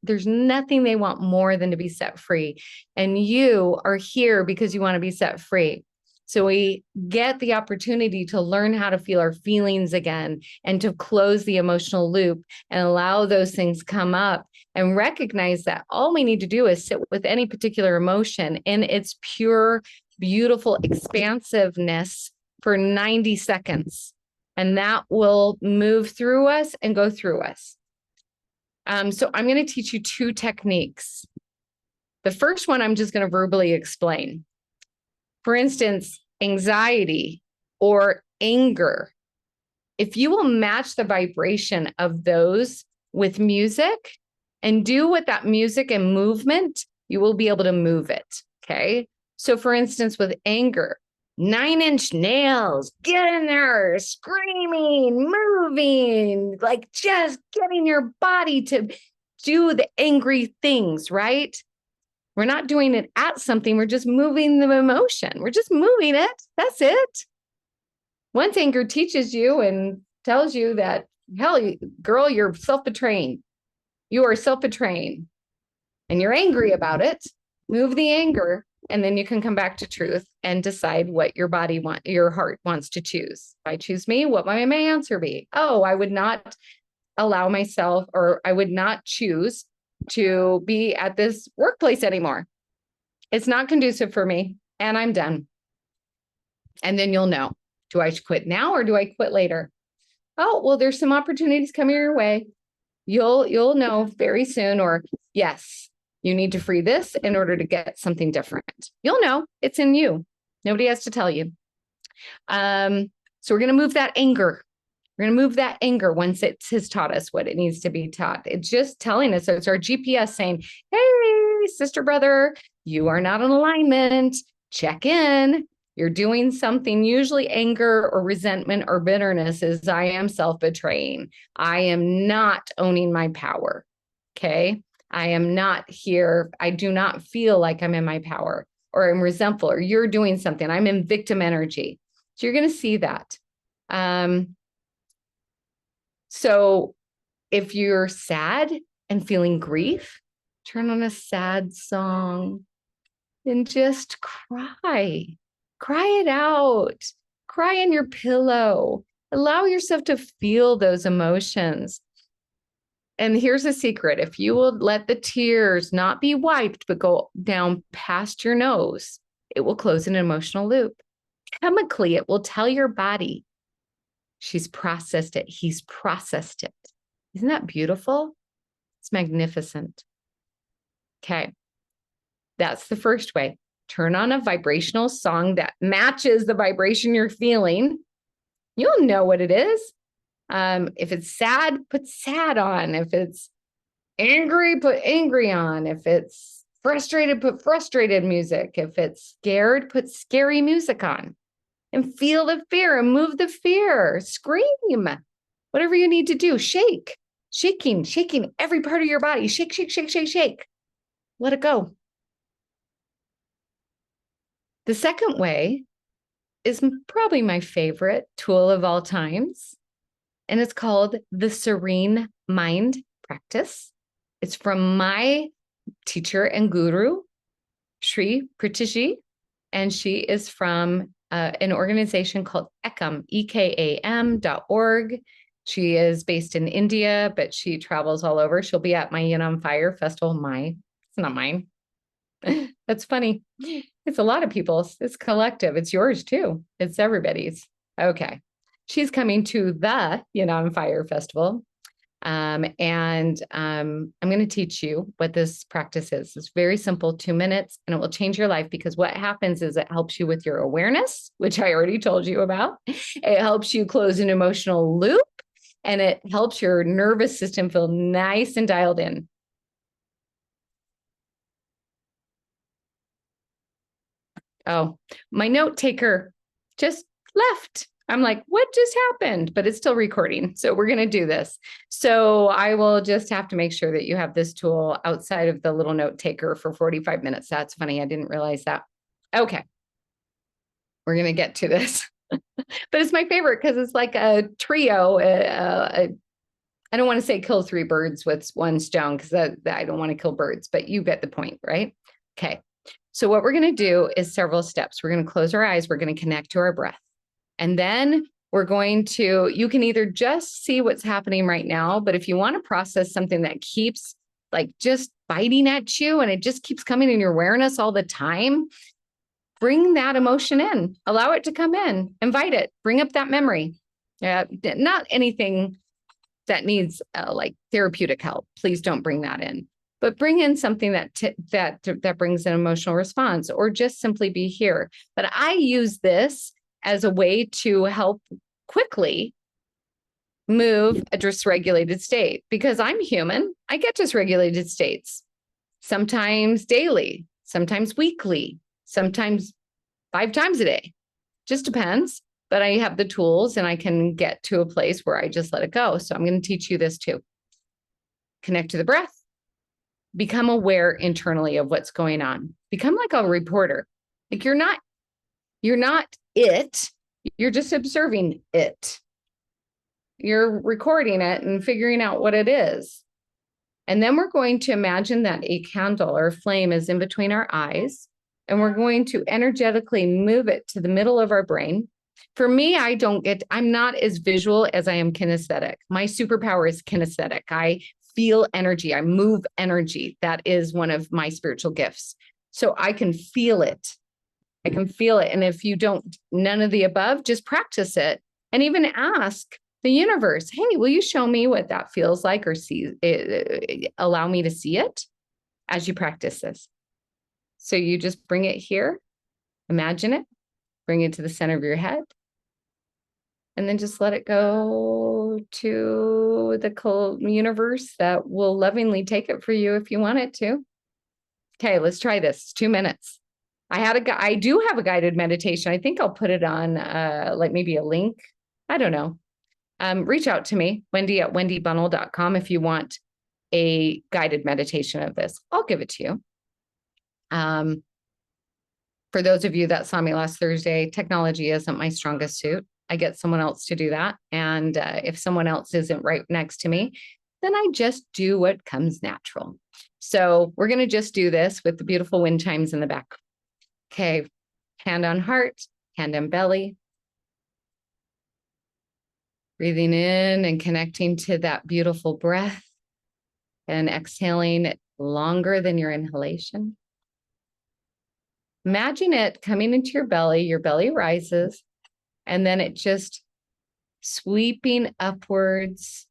There's nothing they want more than to be set free. And you are here because you want to be set free. So we get the opportunity to learn how to feel our feelings again and to close the emotional loop and allow those things come up and recognize that all we need to do is sit with any particular emotion in its pure, beautiful expansiveness for 90 seconds. And that will move through us and go through us. So I'm going to teach you 2 techniques. The first one, I'm just going to verbally explain. For instance, anxiety or anger. If you will match the vibration of those with music and do with that music and movement, you will be able to move it. Okay. So for instance, with anger, 9-inch nails, get in there, screaming, moving, like just getting your body to do the angry things, right? We're not doing it at something. We're just moving the emotion. We're just moving it. That's it. Once anger teaches you and tells you that, hell, girl, you're self-betraying. You are self-betraying and you're angry about it. Move the anger. And then you can come back to truth and decide what your your heart wants to choose. If I choose me, what might my answer be? Oh, I would not allow myself, or I would not choose to be at this workplace anymore. It's not conducive for me and I'm done. And then you'll know, do I quit now or do I quit later? Oh, well, there's some opportunities coming your way. You'll know very soon, or yes, you need to free this in order to get something different. You'll know, it's in you. Nobody has to tell you. So we're going to move that anger. We're going to move that anger once it has taught us what it needs to be taught. It's just telling us, so it's our GPS saying, hey, sister, brother, you are not in alignment. Check in. You're doing something. Usually anger or resentment or bitterness is I am self-betraying. I am not owning my power. Okay. I am not here. I do not feel like I'm in my power, or I'm resentful, or you're doing something. I'm in victim energy. So you're going to see that. So if you're sad and feeling grief, turn on a sad song and just cry. Cry it out. Cry in your pillow. Allow yourself to feel those emotions. And here's a secret. If you will let the tears not be wiped, but go down past your nose, it will close an emotional loop. Chemically, it will tell your body, she's processed it. He's processed it. Isn't that beautiful? It's magnificent. Okay. That's the first way. Turn on a vibrational song that matches the vibration you're feeling. You'll know what it is. If it's sad, put sad on. If it's angry, put angry on. If it's frustrated, put frustrated music. If it's scared, put scary music on. And feel the fear and move the fear. Scream. Whatever you need to do. Shake. Shaking every part of your body. Shake, shake, shake, shake, shake. Let it go. The second way is probably my favorite tool of all times, and it's called the Serene Mind Practice. It's from my teacher and guru, Sri Pritiji, and she is from an organization called EKAM, EKAM.org. She is based in India, but she travels all over. She'll be at my Yin on Fire festival. It's not mine. That's funny. It's a lot of people's. It's collective. It's yours too. It's everybody's. Okay. She's coming to the on Fire Festival. I'm going to teach you what this practice is. It's very simple, 2 minutes, and it will change your life, because what happens is it helps you with your awareness, which I already told you about. It helps you close an emotional loop, and it helps your nervous system feel nice and dialed in. Oh, my note taker just left. I'm like, what just happened? But it's still recording. So we're going to do this. So I will just have to make sure that you have this tool outside of the little note taker for 45 minutes. That's funny. I didn't realize that. Okay. We're going to get to this. But it's my favorite because it's like a trio. I don't want to say kill 3 birds with 1 stone, because I don't want to kill birds, but you get the point, right? Okay. So what we're going to do is several steps. We're going to close our eyes. We're going to connect to our breath. And then we're going to, you can either just see what's happening right now, but if you want to process something that keeps like just biting at you and it just keeps coming in your awareness all the time, bring that emotion in, allow it to come in, invite it, bring up that memory. Not anything that needs like therapeutic help. Please don't bring that in. But bring in something that brings an emotional response, or just simply be here. But I use this as a way to help quickly move a dysregulated state, because I'm human. I get dysregulated states, sometimes daily, sometimes weekly, sometimes 5 times a day. Just depends. But I have the tools and I can get to a place where I just let it go. So I'm going to teach you this too. Connect to the breath. Become aware internally of what's going on. Become like a reporter. Like you're not it. You're just observing it. You're recording it and figuring out what it is. And then we're going to imagine that a candle or a flame is in between our eyes. And we're going to energetically move it to the middle of our brain. For me, I'm not as visual as I am kinesthetic. My superpower is kinesthetic. I feel energy. I move energy. That is one of my spiritual gifts. So I can feel it. I can feel it. And if you don't, none of the above, just practice it and even ask the universe, hey, will you show me what that feels like or allow me to see it as you practice this? So you just bring it here, imagine it, bring it to the center of your head, and then just let it go to the universe that will lovingly take it for you if you want it to. Okay, let's try this. It's 2 minutes. I do have a guided meditation. I think I'll put it on like maybe a link. I don't know. Reach out to me, wendy@wendybunnell.com, if you want a guided meditation of this. I'll give it to you. For those of you that saw me last Thursday, technology isn't my strongest suit. I get someone else to do that. And if someone else isn't right next to me, then I just do what comes natural. So we're going to just do this with the beautiful wind chimes in the back. Okay, hand on heart, hand on belly. Breathing in and connecting to that beautiful breath and exhaling longer than your inhalation. Imagine it coming into your belly rises, and then it just sweeping upwards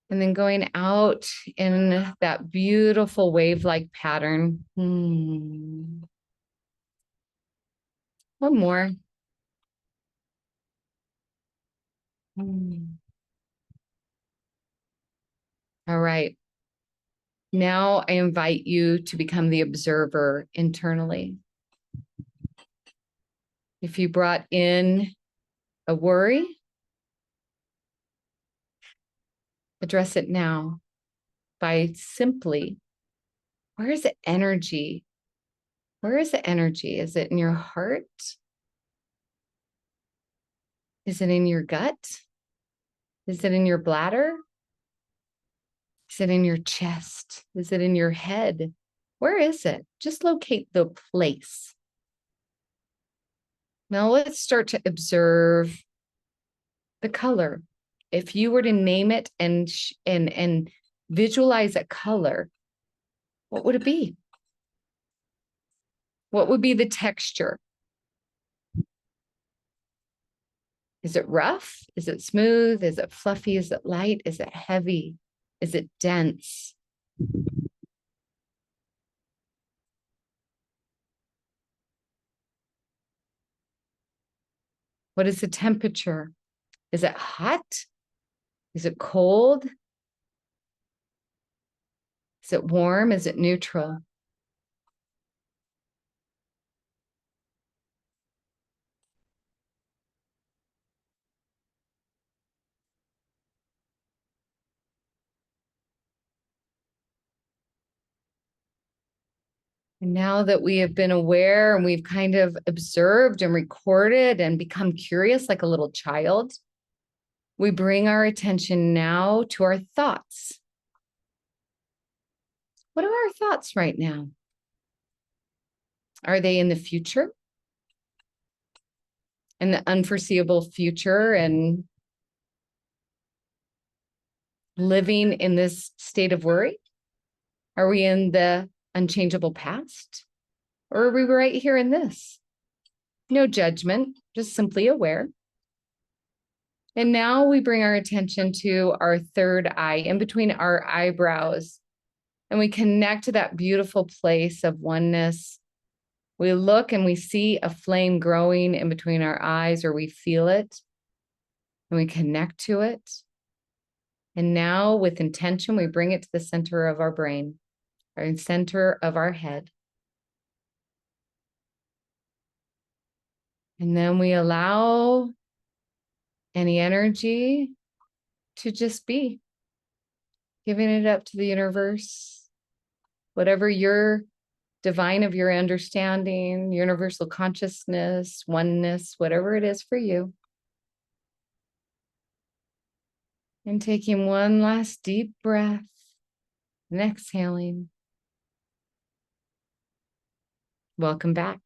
and then going out in that beautiful wave-like pattern. One more. All right. Now I invite you to become the observer internally. If you brought in a worry, address it now by simply, where is the energy? Where is the energy? Is it in your heart? Is it in your gut? Is it in your bladder? Is it in your chest? Is it in your head? Where is it? Just locate the place. Now let's start to observe the color. If you were to name it and visualize a color, what would it be? What would be the texture? Is it rough? Is it smooth? Is it fluffy? Is it light? Is it heavy? Is it dense? What is the temperature? Is it hot? Is it cold? Is it warm? Is it neutral? And now that we have been aware and we've kind of observed and recorded and become curious like a little child, we bring our attention now to our thoughts. What are our thoughts right now? Are they in the future? In the unforeseeable future and living in this state of worry? Are we in the unchangeable past? Or are we right here in this? No judgment, just simply aware. And now we bring our attention to our third eye, in between our eyebrows, and we connect to that beautiful place of oneness. We look and we see a flame growing in between our eyes, or we feel it, and we connect to it. And now with intention, we bring it to the center of our brain, or center of our head. And then we allow any energy to just be, giving it up to the universe, whatever your divine of your understanding, universal consciousness, oneness, whatever it is for you. And taking one last deep breath and exhaling. Welcome back.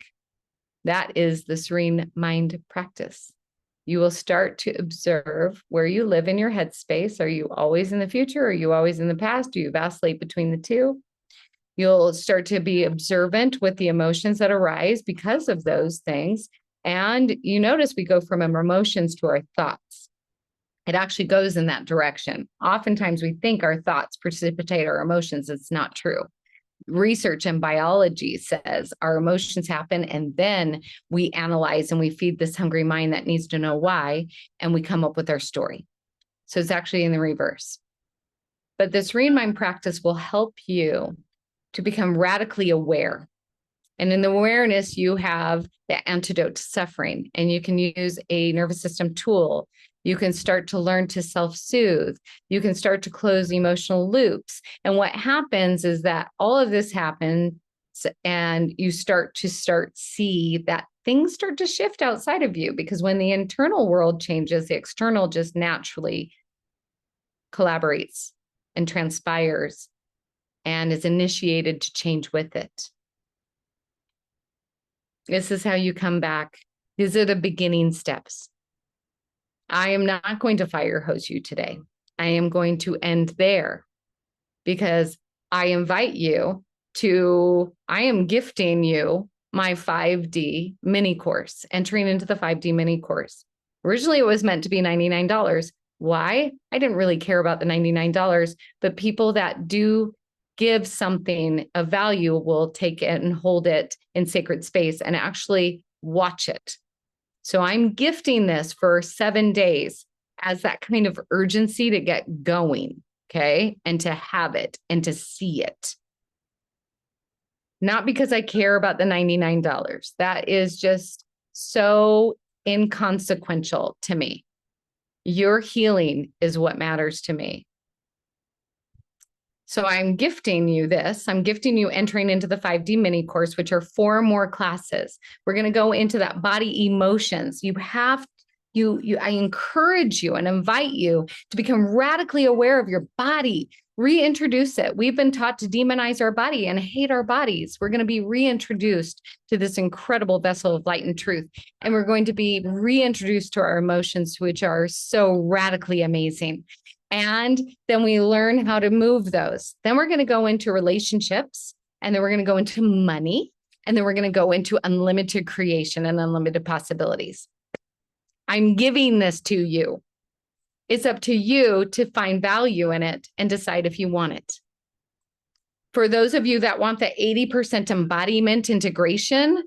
That is the serene mind practice. You will start to observe where you live in your headspace. Are you always in the future? Are you always in the past? Do you vacillate between the two? You'll start to be observant with the emotions that arise because of those things. And you notice we go from our emotions to our thoughts. It actually goes in that direction. Oftentimes we think our thoughts precipitate our emotions. It's not true. Research in biology says our emotions happen, and then we analyze and we feed this hungry mind that needs to know why, and we come up with our story. So it's actually in the reverse. But this serene mind practice will help you to become radically aware. And in the awareness, you have the antidote to suffering, and you can use a nervous system tool. You can start to learn to self-soothe. You can start to close emotional loops. And what happens is that all of this happens, and you start to see that things start to shift outside of you, because when the internal world changes, the external just naturally collaborates and transpires and is initiated to change with it. This is how you come back. These are the beginning steps. I am not going to fire hose you today. I am going to end there, because I invite you to, I am gifting you my 5D mini course, entering into the 5D mini course. Originally, it was meant to be $99. Why? I didn't really care about the $99, but people that do give something of value will take it and hold it in sacred space and actually watch it. So I'm gifting this for 7 days as that kind of urgency to get going, okay? And to have it and to see it. Not because I care about the $99. That is just so inconsequential to me. Your healing is what matters to me. So I'm gifting you this. I'm gifting you entering into the 5D mini course, which are 4 more classes. We're going to go into that body emotions. I encourage you and invite you to become radically aware of your body. Reintroduce it. We've been taught to demonize our body and hate our bodies. We're going to be reintroduced to this incredible vessel of light and truth. And we're going to be reintroduced to our emotions, which are so radically amazing. And then we learn how to move those. Then we're going to go into relationships, and then we're going to go into money, and then we're going to go into unlimited creation and unlimited possibilities. I'm giving this to you. It's up to you to find value in it and decide if you want it. For those of you that want the 80% embodiment integration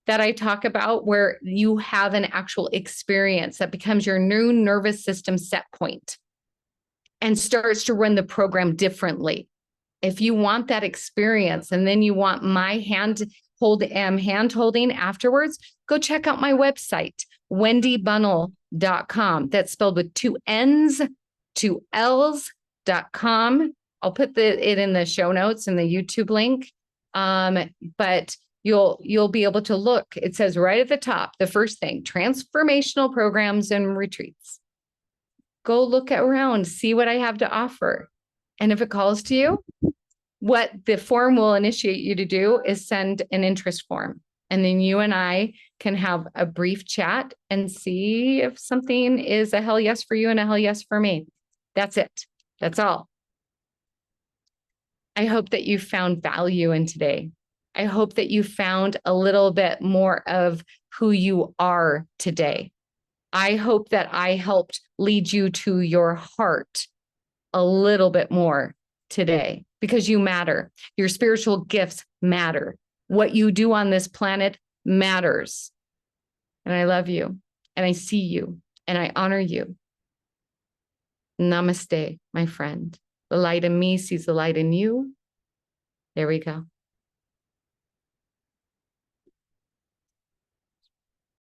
that I talk about, where you have an actual experience that becomes your new nervous system set point and starts to run the program differently. If you want that experience, and then you want my hand holding afterwards, go check out my website, wendybunnell.com. That's spelled with 2 N's, 2 L's.com. I'll put it in the show notes and the YouTube link. But you'll be able to look. It says right at the top, the first thing, transformational programs and retreats. Go look around, see what I have to offer. And if it calls to you, what the form will initiate you to do is send an interest form. And then you and I can have a brief chat and see if something is a hell yes for you and a hell yes for me. That's it. That's all. I hope that you found value in today. I hope that you found a little bit more of who you are today. I hope that I helped lead you to your heart a little bit more today, because you matter. Your spiritual gifts matter. What you do on this planet matters. And I love you, and I see you, and I honor you. Namaste, my friend. The light in me sees the light in you. There we go.